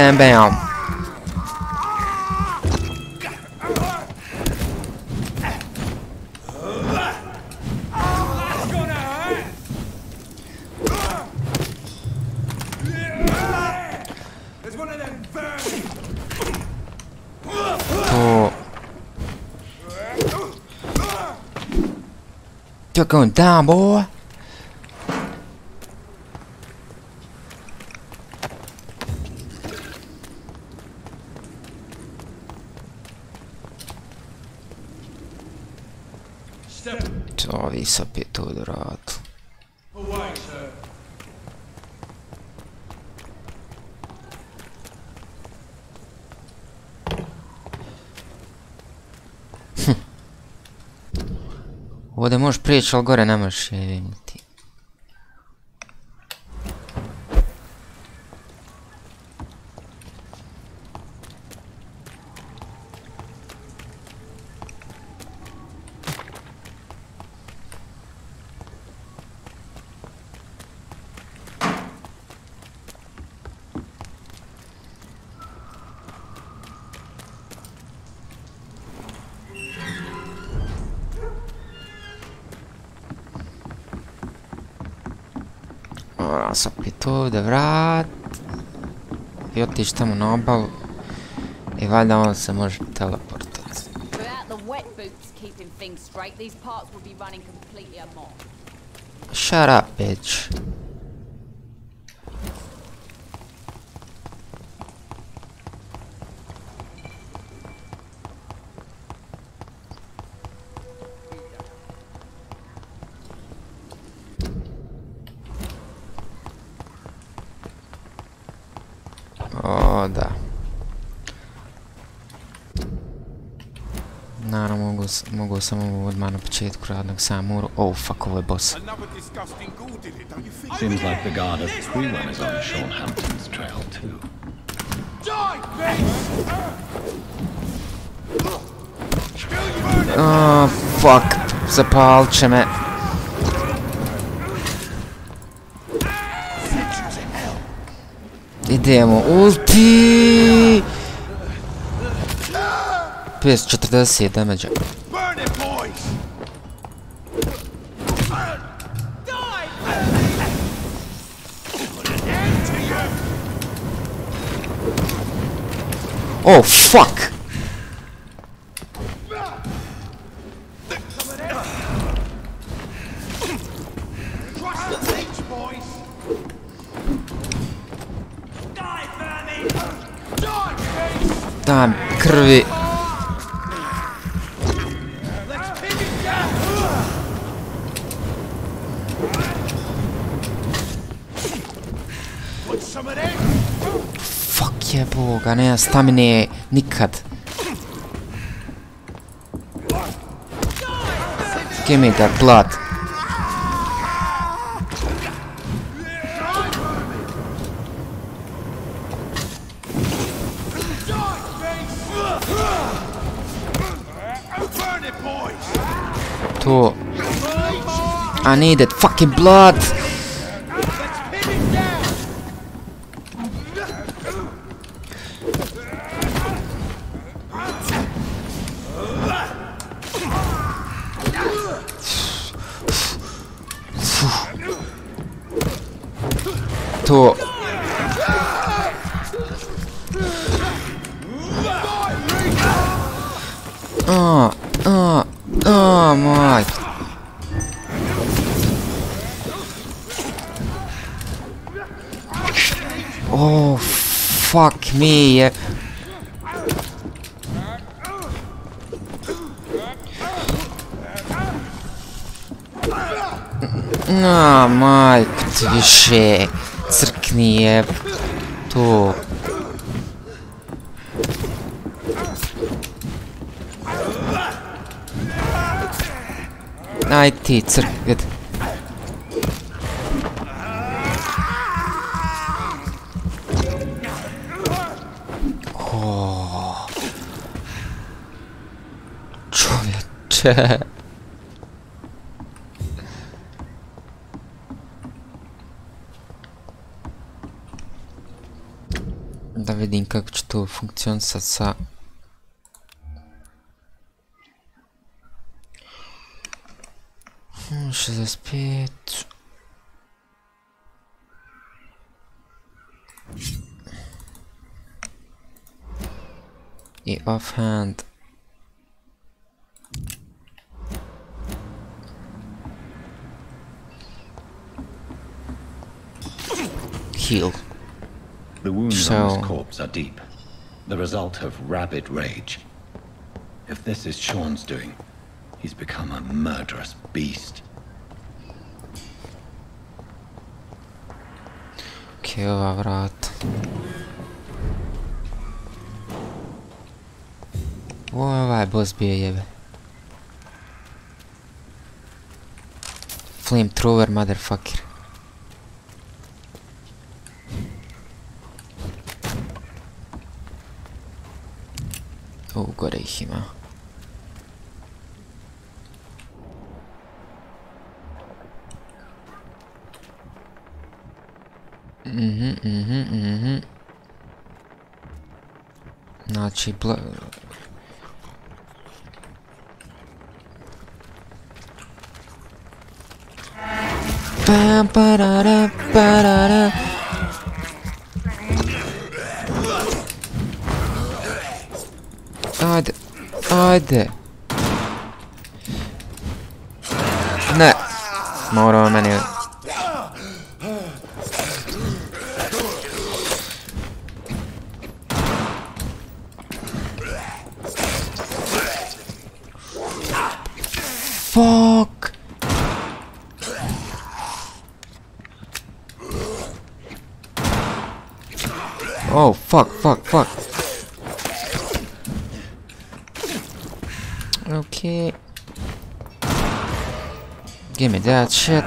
You're going down, boy. Ovi sa pet ovdje vratu. Ovdje možeš prijeći, ali gore ne možeš jevimiti. Sam opet ovdje vrat i otići tamo na obalu i valjda on se može teleportati. Shut up, bitch. da. Naravno, mogu samo odmah na početku radnog samura. Oh, fuck, ovo je boss. Seems like the guard at the Squealer is on Sean Hampton's trail too. Oh, fuck, zapalit će me. Idemo, ulti! 540 damage. Oh, fuck! Dam krvi. Fuck je boga, nema stamine nikad. Give me that blood. To. I need that fucking blood. To. Maj. Oh, fuck me, je. Majko ti više. Crkni je. To. Aj ti crkni. Čovječe. Da vidim kako će to funkcionisati sa... Hmm, 65... I offhand... Heal. The wounds on this corpse are deep, the result of rabid rage. If this is Sean's doing, he's become a murderous beast. Okej, ova vrata. Ovaj boss bio jebe. Flamethrower, motherfucker. Gore ih ima. Znači, Ajde. Ajde. Ne. Morao meni... Fuck. Oh, fuck. Okay. Give me that shit.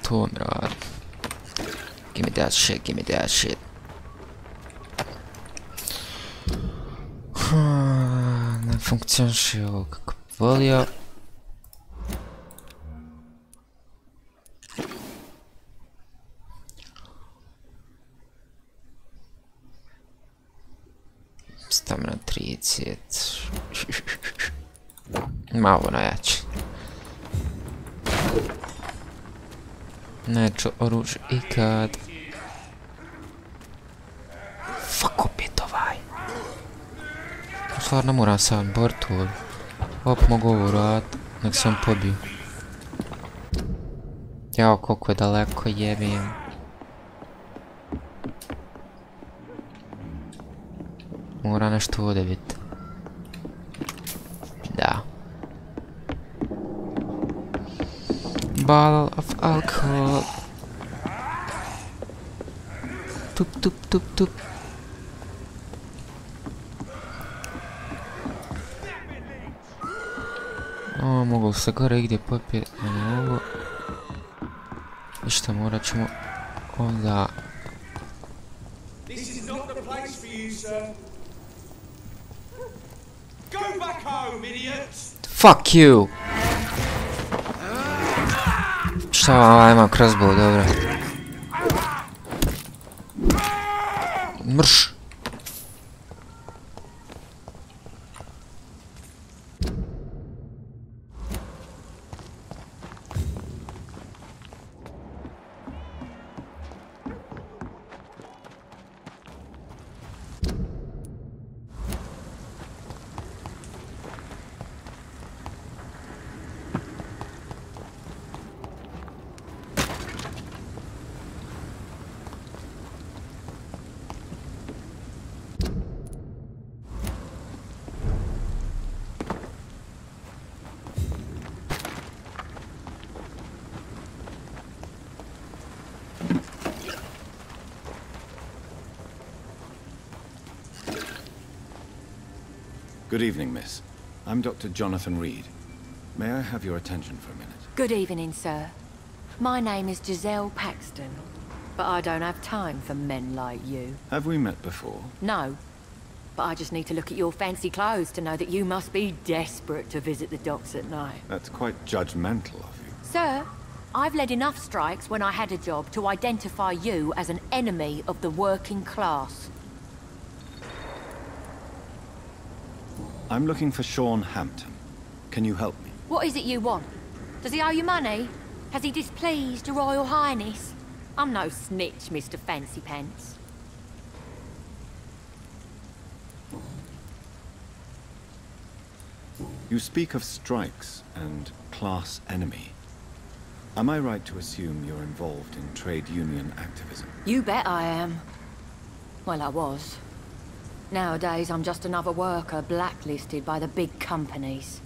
Tomrad. Give me that shit. Не funkcionuje kako volio. Stamina 30. Malo najjače. Neću oružje ikad. Fuck, opet ovaj. Stvarno moram sam bortu. Op, mogu ovo urat. Nek sam pobio. Jao, koliko je daleko, jebim. Mora nešto ovdje biti. Da. Bottle of alcohol. Tup. O, mogu se gore gdje popijeti, ne mogu. I što morat ćemo onda... Fuck you! Šta vam, imam crossbow, dobro. Mrš! Good evening, miss. I'm Dr. Jonathan Reed. May I have your attention for a minute? Good evening, sir. My name is Giselle Paxton, but I don't have time for men like you. Have we met before? No, but I just need to look at your fancy clothes to know that you must be desperate to visit the docks at night. That's quite judgmental of you. Sir, I've led enough strikes when I had a job to identify you as an enemy of the working class. I'm looking for Sean Hampton. Can you help me? What is it you want? Does he owe you money? Has he displeased your Royal Highness? I'm no snitch, Mr. Fancy Pants. You speak of strikes and class enemy. Am I right to assume you're involved in trade union activism? You bet I am. Well, I was. Nowadays, I'm just another worker blacklisted by the big companies.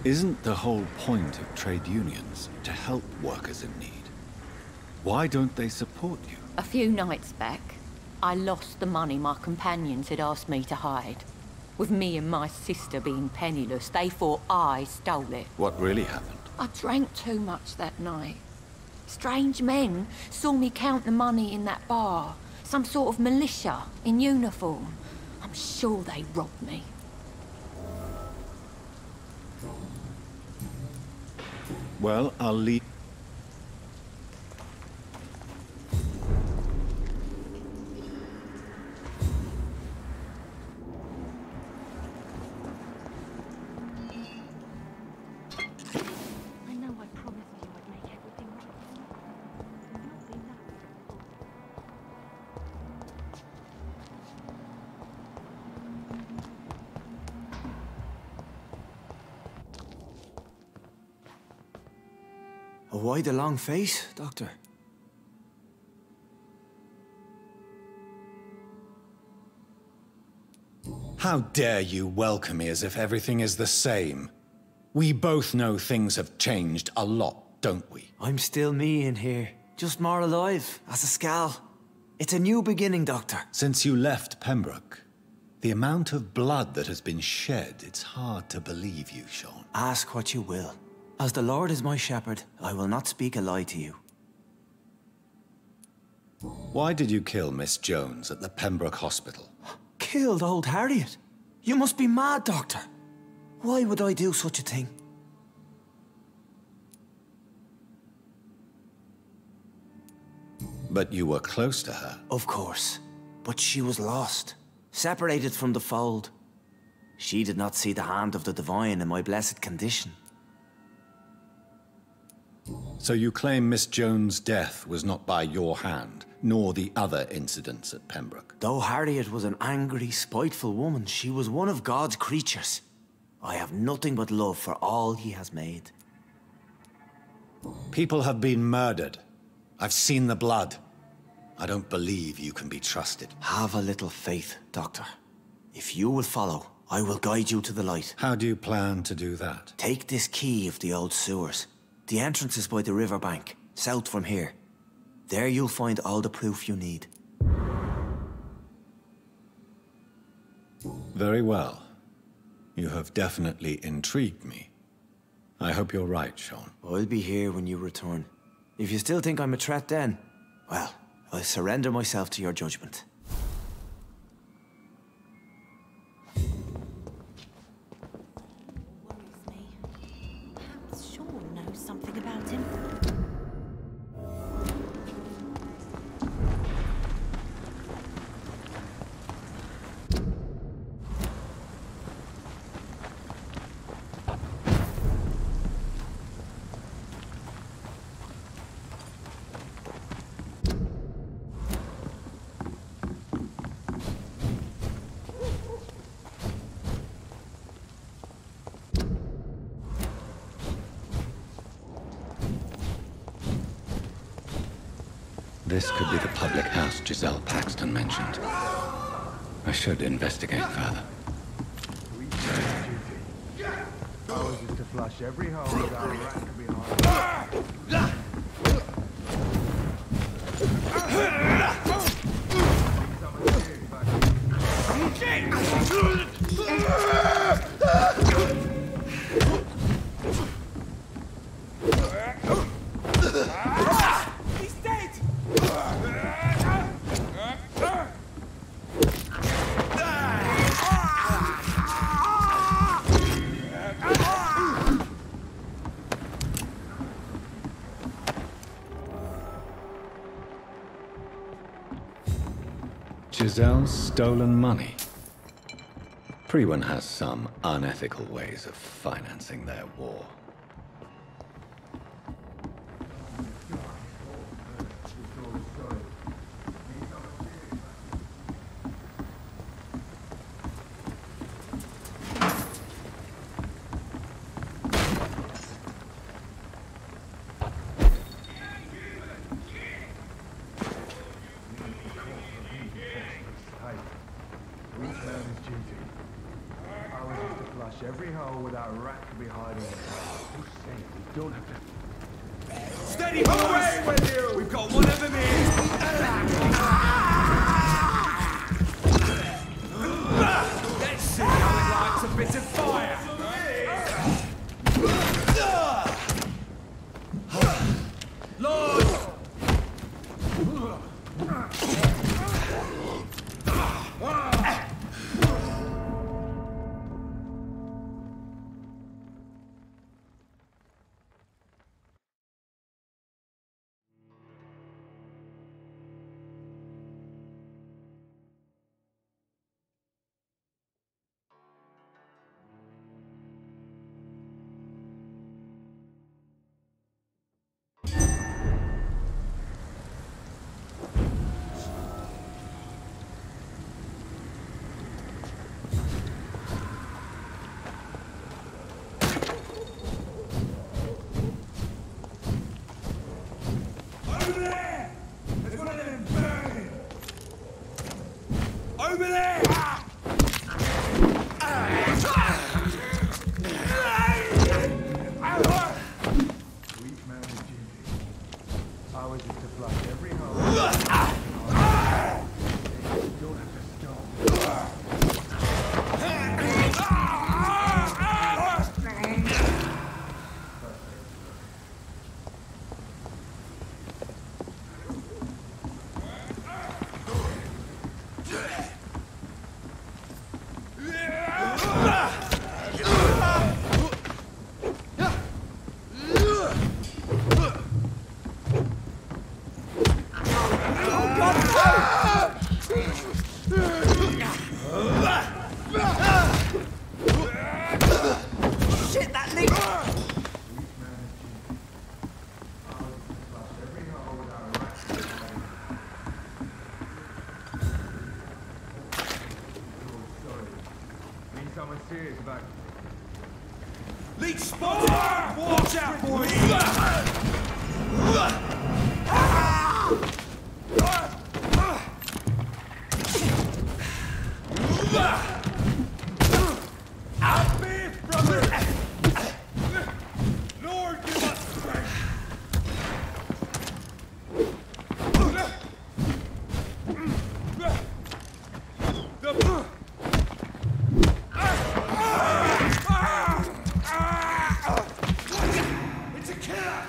Isn't the whole point of trade unions to help workers in need? Why don't they support you? A few nights back, I lost the money my companions had asked me to hide. With me and my sister being penniless, they thought I stole it. What really happened? I drank too much that night. Strange men saw me count the money in that bar. Some sort of militia in uniform. I'm sure they robbed me. Well, I'll leave. Why the long face, Doctor? How dare you welcome me as if everything is the same? We both know things have changed a lot, don't we? I'm still me in here, just more alive, as a Skal. It's a new beginning, Doctor. Since you left Pembroke, the amount of blood that has been shed, it's hard to believe you, Sean. Ask what you will. As the Lord is my shepherd, I will not speak a lie to you. Why did you kill Miss Jones at the Pembroke Hospital? Killed old Harriet? You must be mad, Doctor. Why would I do such a thing? But you were close to her. Of course. But she was lost. Separated from the fold. She did not see the hand of the divine in my blessed condition. So you claim Miss Jones' death was not by your hand, nor the other incidents at Pembroke? Though Harriet was an angry, spiteful woman, she was one of God's creatures. I have nothing but love for all he has made. People have been murdered. I've seen the blood. I don't believe you can be trusted. Have a little faith, Doctor. If you will follow, I will guide you to the light. How do you plan to do that? Take this key of the old sewers. The entrance is by the riverbank, south from here. There you'll find all the proof you need. Very well. You have definitely intrigued me. I hope you're right, Sean. I'll be here when you return. If you still think I'm a threat then, well, I'll surrender myself to your judgment. Perhaps Sean knows something about him. This could be the public house Giselle Paxton mentioned. I should investigate further. Ours is to flush every hole without a rat behind. He's dead! Giselle's stolen money. Priwen has some unethical ways of financing their war. Every hole without a rat could be hiding. Who's saying we don't have to... Steady, boys! With you! We've got one of them here! Let's see how it likes a bit of fire! Lord! serious about... Leech spotted! Watch out, boys! Outbeat, brother! Lord, give us strength! It's a killer!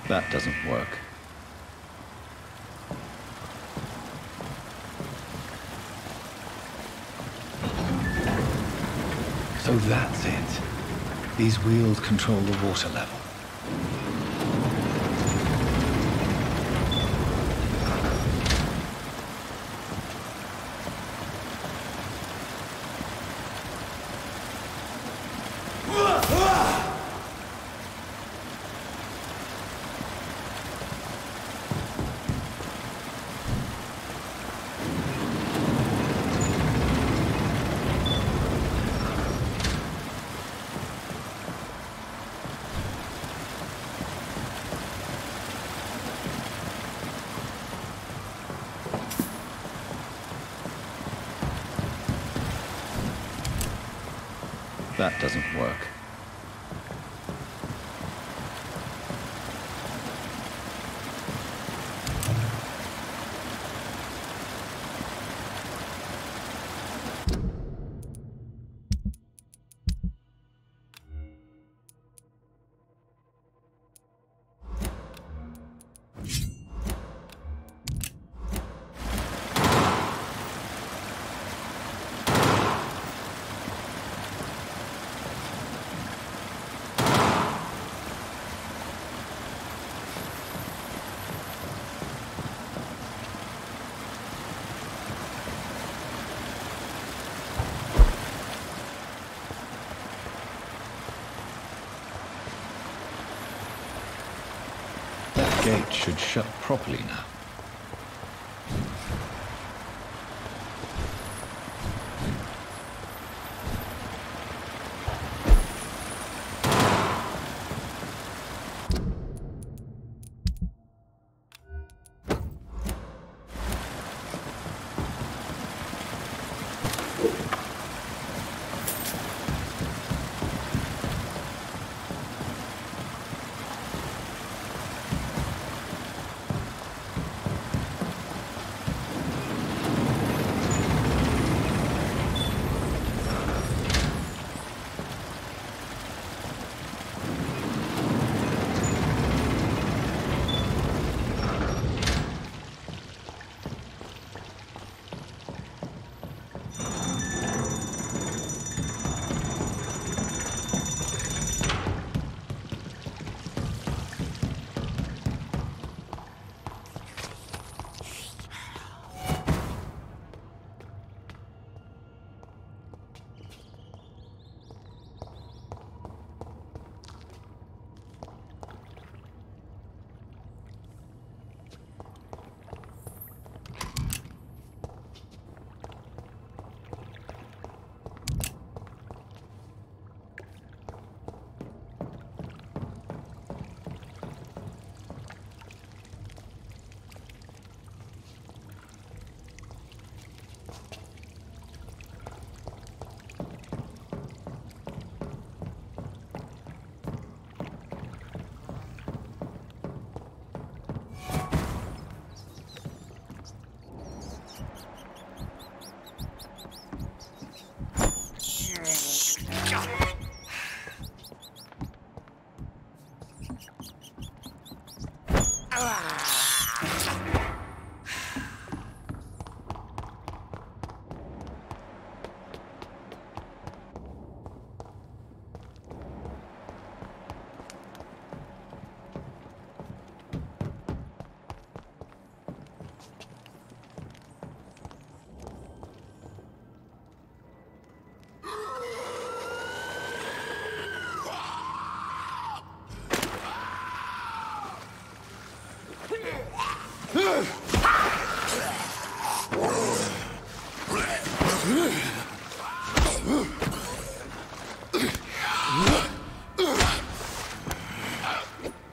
That doesn't work. So that's it. These wheels control the water level. That doesn't work. That gate should shut properly now.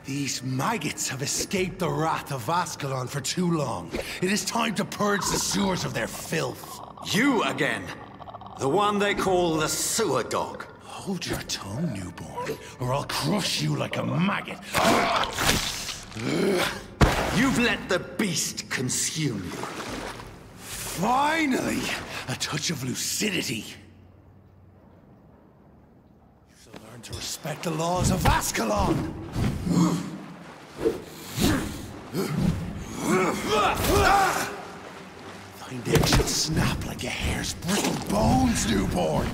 These maggots have escaped the wrath of Ascalon for too long. It is time to purge the sewers of their filth. You again! The one they call the sewer dog. Hold your tongue, newborn, or I'll crush you like a maggot. You've let the beast consume you. Finally! A touch of lucidity. You shall learn to respect the laws of Ascalon! Thy neck should snap like a hare's brittle bones, newborn!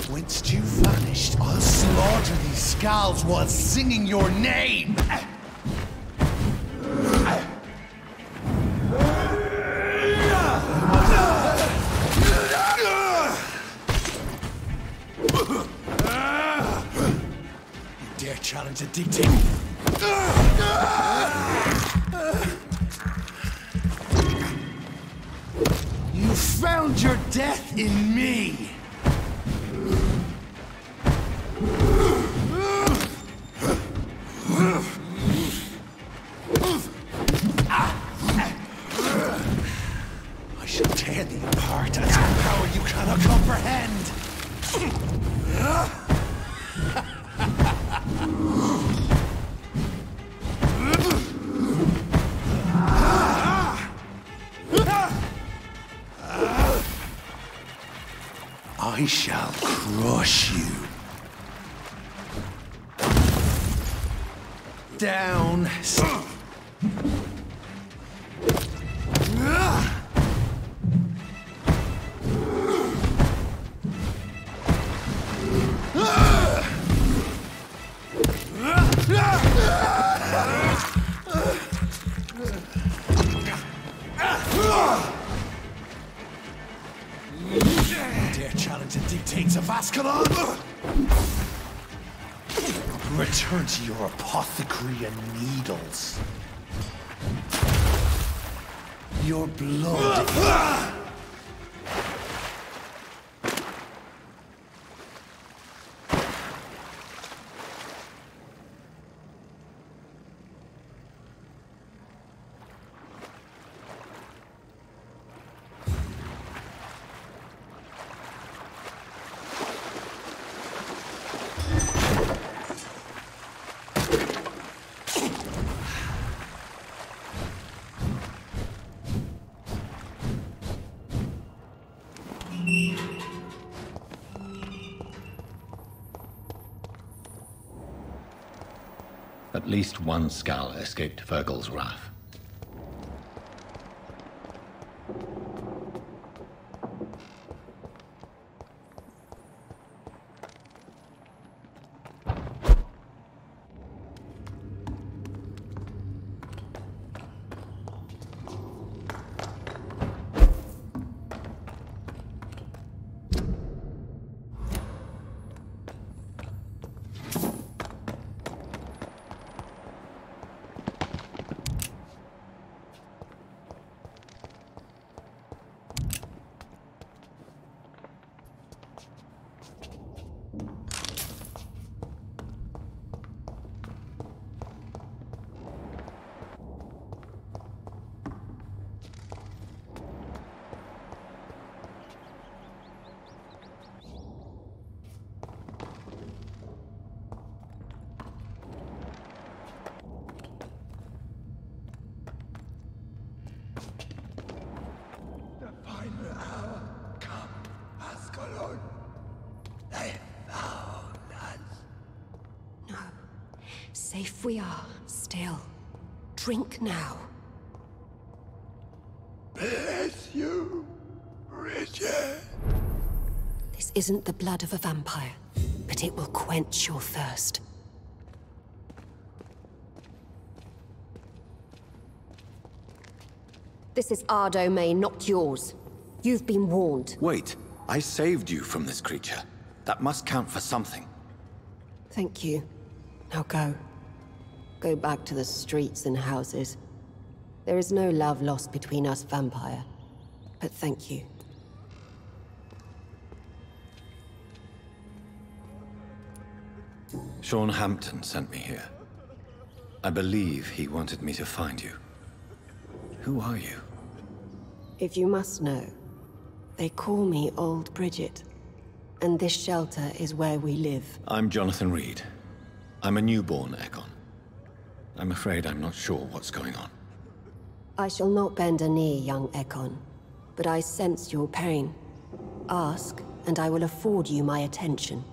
Whence you vanished, I'll slaughter these scalds while singing your name! You dare challenge a dictator? You found your death in me! I shall tear thee apart as a power you cannot comprehend! I shall crush you. Down. Dare challenge the dictates of Ascalon? Return to your apothecary and needles. Your blood. At least one Skal escaped Fergal's wrath. final hour come, Ascalon. They found us. No. Safe we are, still. Drink now. Bless you, Richard. This isn't the blood of a vampire, but it will quench your thirst. This is our domain, not yours. You've been warned. Wait, I saved you from this creature. That must count for something. Thank you. Now go. Go back to the streets and houses. There is no love lost between us, vampire. But thank you. Sean Hampton sent me here. I believe he wanted me to find you. Who are you? If you must know, they call me Old Bridget. And this shelter is where we live. I'm Jonathan Reed. I'm a newborn Ekon. I'm afraid I'm not sure what's going on. I shall not bend a knee, young Ekon. But I sense your pain. Ask, and I will afford you my attention.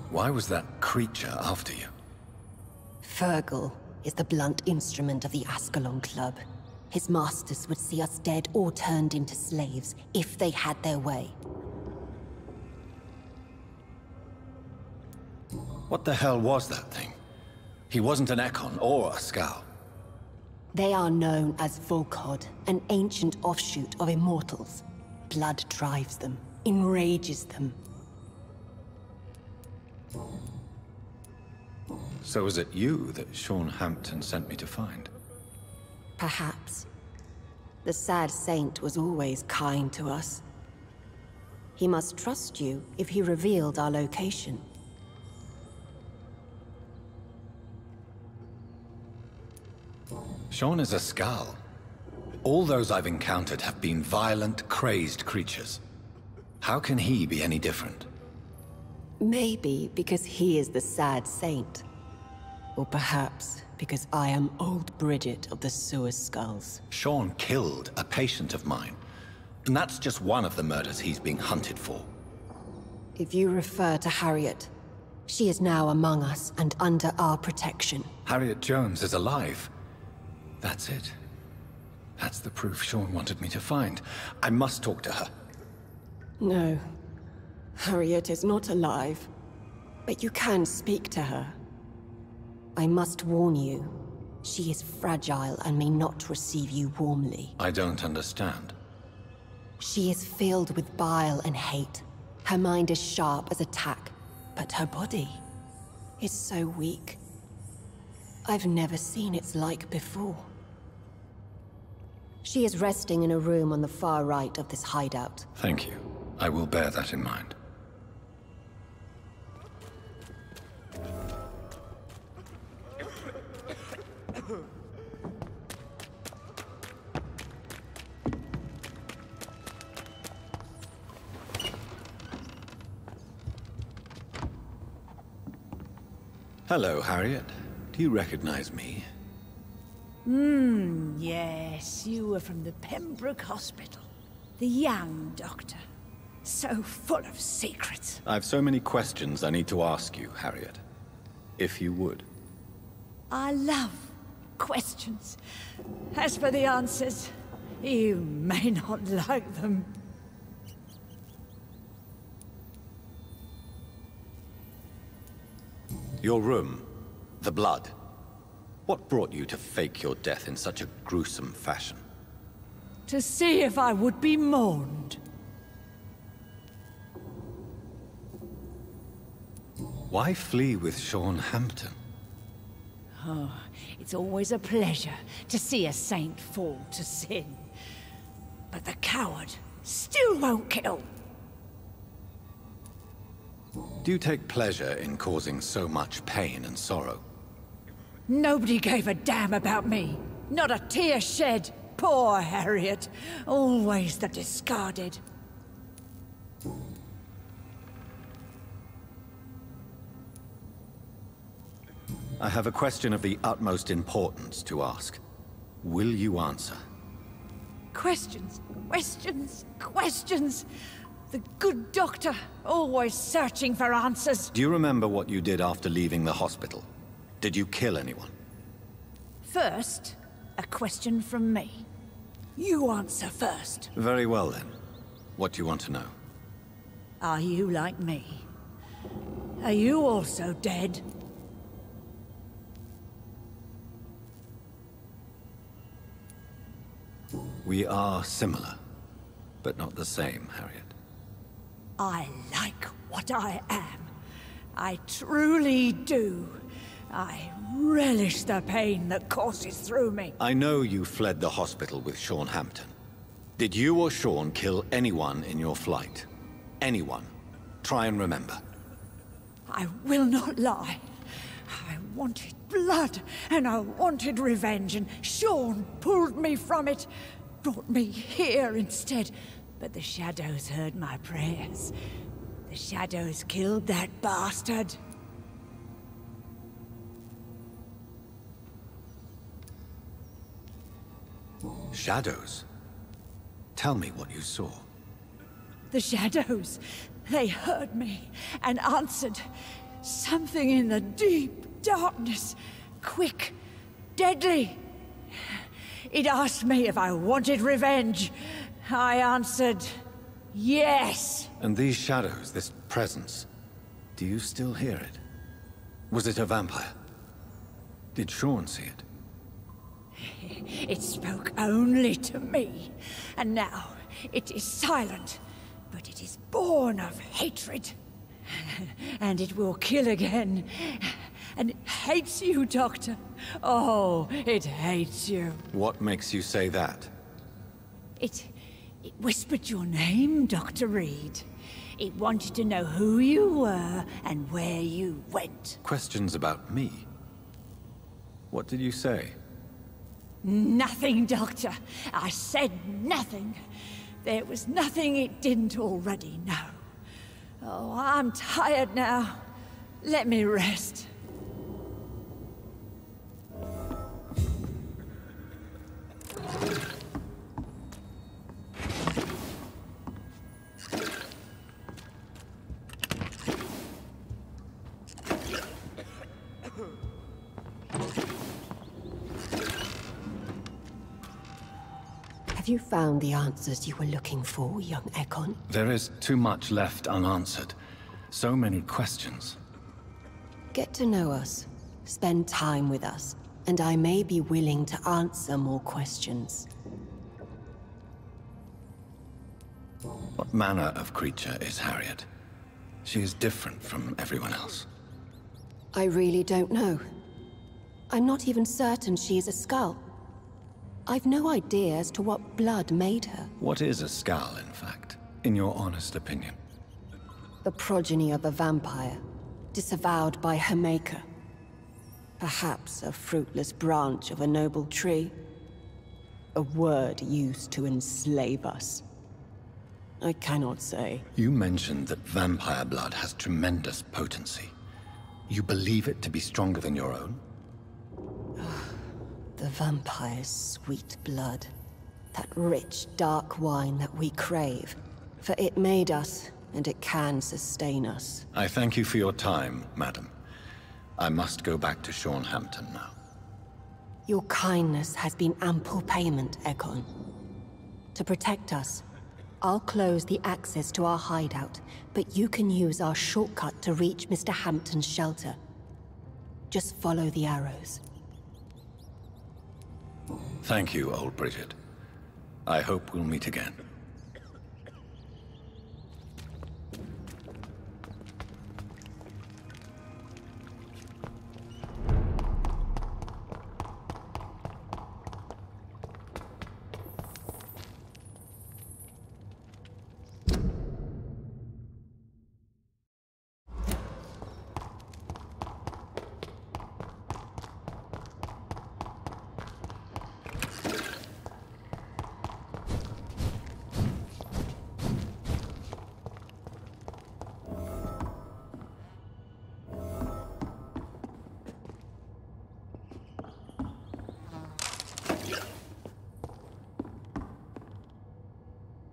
Why was that creature after you? Fergal is the blunt instrument of the Ascalon Club. His masters would see us dead or turned into slaves if they had their way. What the hell was that thing? He wasn't an Ekon or a Scow. They are known as Volkod, an ancient offshoot of immortals. Blood drives them, enrages them. So was it you that Sean Hampton sent me to find? Perhaps. The sad saint was always kind to us. He must trust you if he revealed our location. Sean is a Scow. All those I've encountered have been violent, crazed creatures. How can he be any different? Maybe because he is the sad saint. Or perhaps because I am Old Bridget of the Sewer Skulls. Sean killed a patient of mine. And that's just one of the murders he's being hunted for. If you refer to Harriet, she is now among us and under our protection. Harriet Jones is alive. That's it. That's the proof Sean wanted me to find. I must talk to her. No. Harriet is not alive. But you can speak to her. I must warn you. She is fragile and may not receive you warmly. I don't understand. She is filled with bile and hate. Her mind is sharp as a tack, but her body is so weak. I've never seen its like before. She is resting in a room on the far right of this hideout. Thank you. I will bear that in mind. Hello, Harriet. Do you recognize me? Yes, you were from the Pembroke Hospital. The young doctor. So full of secrets. I've so many questions I need to ask you, Harriet. If you would. I love questions. As for the answers, you may not like them. Your room. The blood. What brought you to fake your death in such a gruesome fashion? To see if I would be mourned. Why flee with Sean Hampton? Oh, it's always a pleasure to see a saint fall to sin. But the coward still won't kill. Do you take pleasure in causing so much pain and sorrow? Nobody gave a damn about me. Not a tear shed. Poor Harriet. Always the discarded. I have a question of the utmost importance to ask. Will you answer? Questions, questions, questions. The good doctor, always searching for answers. Do you remember what you did after leaving the hospital? Did you kill anyone? First, a question from me. You answer first. Very well then. What do you want to know? Are you like me? Are you also dead? We are similar, but not the same, Harriet. I like what I am. I truly do. I relish the pain that courses through me. I know you fled the hospital with Sean Hampton. Did you or Sean kill anyone in your flight? Anyone? Try and remember. I will not lie. I wanted blood, and I wanted revenge, and Sean pulled me from it, brought me here instead. But the shadows heard my prayers. The shadows killed that bastard. Shadows? Tell me what you saw. The shadows, they heard me and answered. Something in the deep darkness, quick, deadly. It asked me if I wanted revenge. I answered, yes. And these shadows, this presence, do you still hear it? Was it a vampire? Did Sean see it? It spoke only to me, and now it is silent, but it is born of hatred. And it will kill again. And it hates you, Doctor. Oh, it hates you. What makes you say that? It whispered your name, Dr. Reed. It wanted to know who you were and where you went. Questions about me? What did you say? Nothing, Doctor. I said nothing. There was nothing it didn't already know. Oh, I'm tired now. Let me rest. Have you found the answers you were looking for, young Ekon? There is too much left unanswered. So many questions. Get to know us. Spend time with us. And I may be willing to answer more questions. What manner of creature is Harriet? She is different from everyone else. I really don't know. I'm not even certain she is a skull. I've no idea as to what blood made her. What is a skull, in fact, in your honest opinion? The progeny of a vampire, disavowed by her maker. Perhaps a fruitless branch of a noble tree. A word used to enslave us. I cannot say. You mentioned that vampire blood has tremendous potency. You believe it to be stronger than your own? The vampire's sweet blood. That rich, dark wine that we crave. For it made us, and it can sustain us. I thank you for your time, madam. I must go back to Sean Hampton now. Your kindness has been ample payment, Ekon. To protect us, I'll close the access to our hideout, but you can use our shortcut to reach Mr. Hampton's shelter. Just follow the arrows. Thank you, old Bridget. I hope we'll meet again.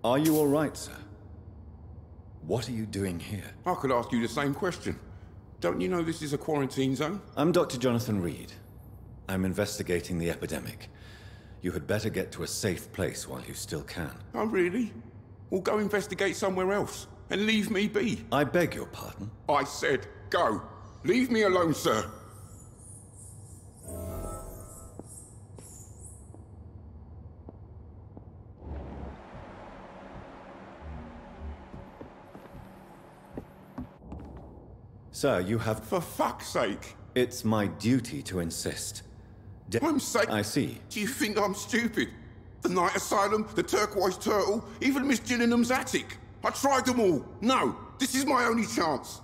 Are you all right, sir? What are you doing here? I could ask you the same question. Don't you know this is a quarantine zone? I'm Dr. Jonathan Reed. I'm investigating the epidemic. You had better get to a safe place while you still can. Oh, really? Well, go investigate somewhere else and leave me be. I beg your pardon? I said go. Leave me alone, sir. Sir, you have... For fuck's sake. It's my duty to insist. I'm saying... I see. Do you think I'm stupid? The Night Asylum, the Turquoise Turtle, even Miss Gillingham's attic. I tried them all. No, this is my only chance.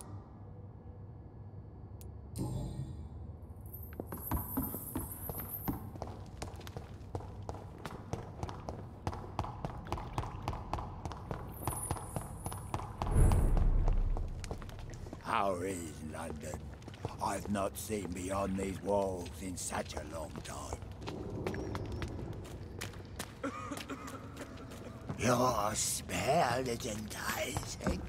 How is London? I've not seen beyond these walls in such a long time. Your smell is enticing.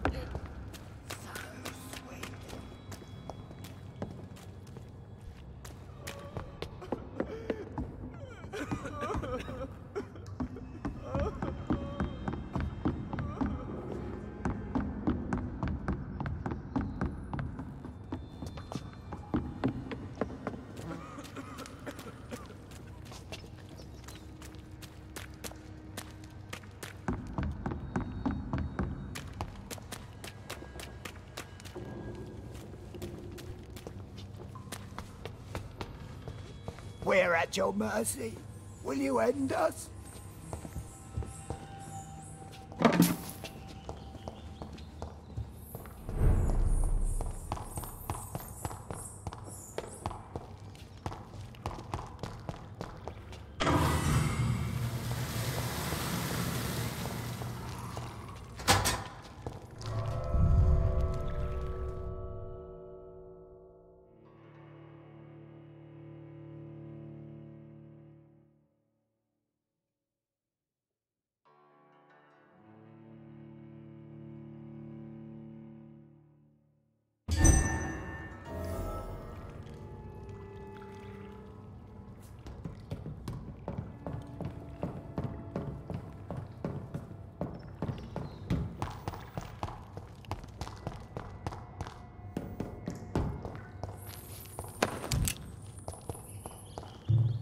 We're at your mercy. Will you end us?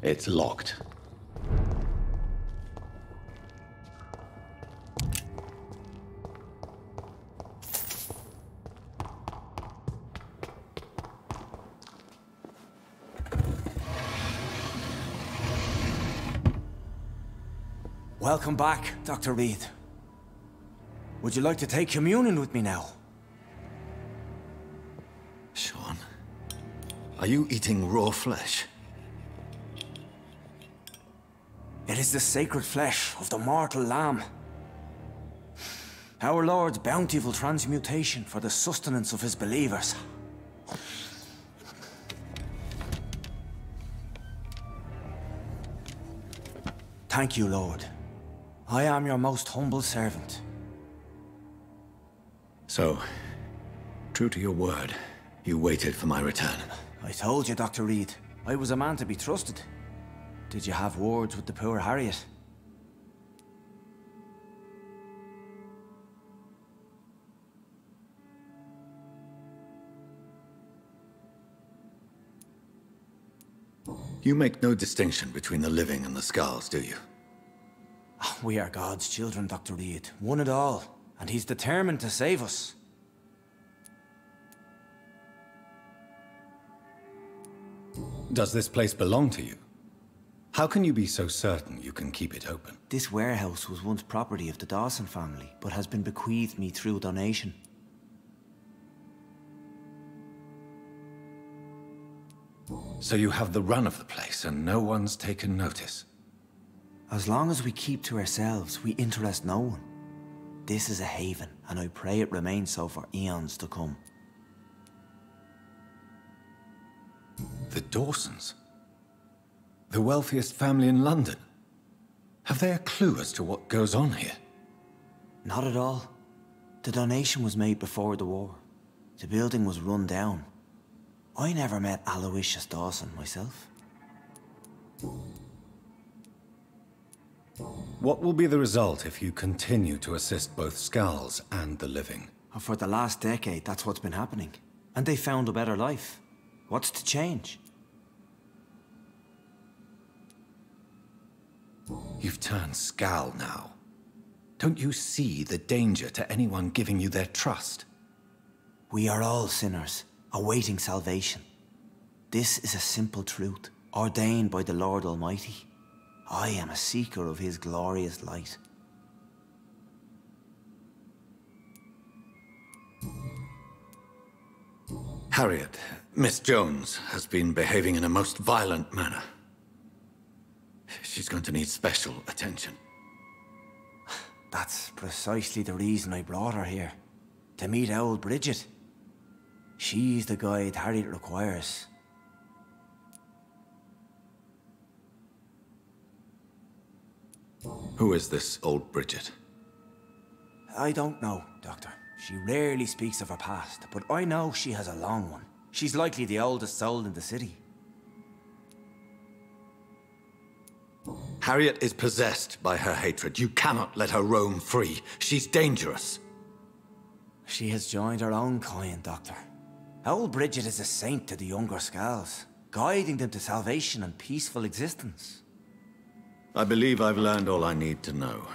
It's locked. Welcome back, Dr. Reed. Would you like to take communion with me now? Sean, are you eating raw flesh? It is the sacred flesh of the mortal lamb. Our Lord's bountiful transmutation for the sustenance of his believers. Thank you, Lord. I am your most humble servant. So, true to your word, you waited for my return. I told you, Dr. Reed, I was a man to be trusted. Did you have words with the poor Harriet? You make no distinction between the living and the skulls, do you? We are God's children, Dr. Reed. One and all. And he's determined to save us. Does this place belong to you? How can you be so certain you can keep it open? This warehouse was once property of the Dawson family, but has been bequeathed me through donation. So you have the run of the place and no one's taken notice? As long as we keep to ourselves, we interest no one. This is a haven, and I pray it remains so for eons to come. The Dawsons? The wealthiest family in London? Have they a clue as to what goes on here? Not at all. The donation was made before the war. The building was run down. I never met Aloysius Dawson myself. What will be the result if you continue to assist both Skulls and the living? For the last decade, that's what's been happening. And they found a better life. What's to change? You've turned Skull now. Don't you see the danger to anyone giving you their trust? We are all sinners, awaiting salvation. This is a simple truth, ordained by the Lord Almighty. I am a seeker of His glorious light. Harriet, Miss Jones has been behaving in a most violent manner. She's going to need special attention. That's precisely the reason I brought her here. To meet old Bridget. She's the guide Harriet requires. Who is this old Bridget? I don't know, Doctor. She rarely speaks of her past, but I know she has a long one. She's likely the oldest soul in the city. Harriet is possessed by her hatred. You cannot let her roam free. She's dangerous. She has joined her own kind, Doctor. Old Bridget is a saint to the younger Skulls, guiding them to salvation and peaceful existence. I believe I've learned all I need to know.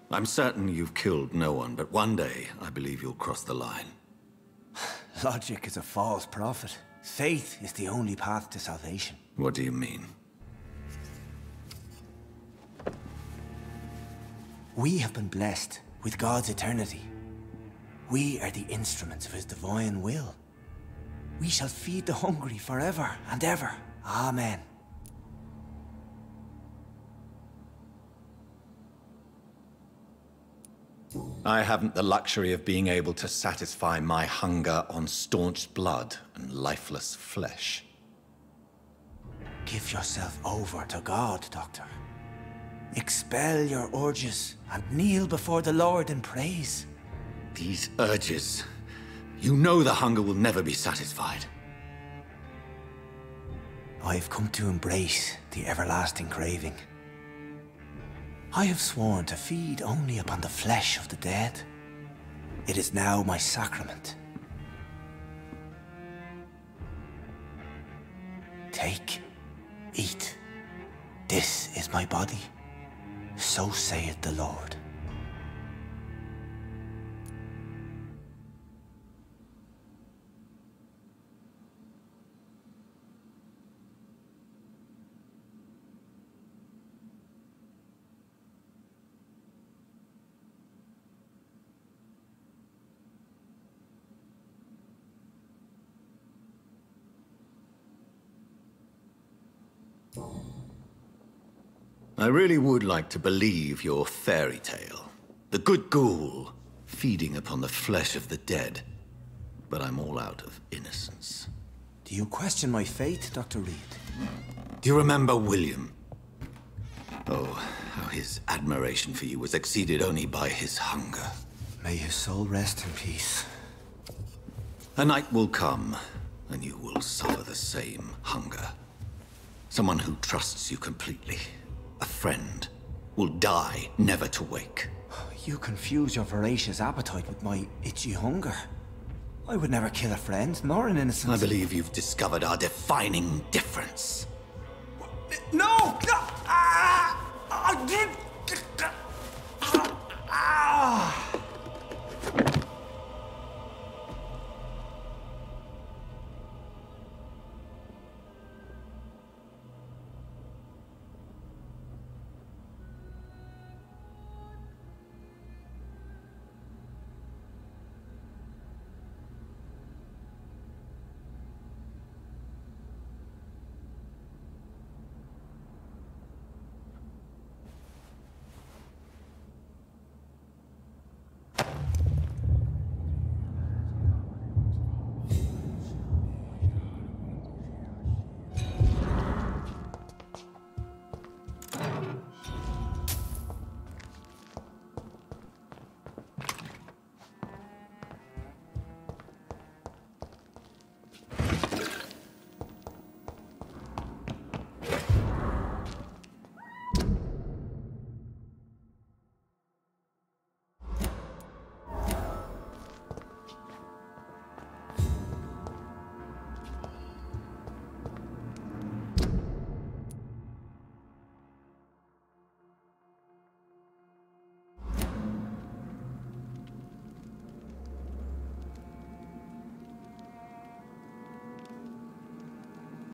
I'm certain you've killed no one, but one day I believe you'll cross the line. Logic is a false prophet. Faith is the only path to salvation. What do you mean? We have been blessed with God's eternity. We are the instruments of His divine will. We shall feed the hungry forever and ever. Amen. I haven't the luxury of being able to satisfy my hunger on staunched blood and lifeless flesh. Give yourself over to God, Doctor. Expel your urges and kneel before the Lord in praise. These urges. You know the hunger will never be satisfied. I've come to embrace the everlasting craving. I have sworn to feed only upon the flesh of the dead. It is now my sacrament. Take, eat. This is my body. So saith the Lord. I really would like to believe your fairy tale. The good ghoul feeding upon the flesh of the dead. But I'm all out of innocence. Do you question my faith, Dr. Reed? Do you remember William? Oh, how his admiration for you was exceeded only by his hunger. May his soul rest in peace. A night will come, and you will suffer the same hunger. Someone who trusts you completely. A friend will die, never to wake. You confuse your voracious appetite with my itchy hunger. I would never kill a friend, nor an innocent. I believe you've discovered our defining difference.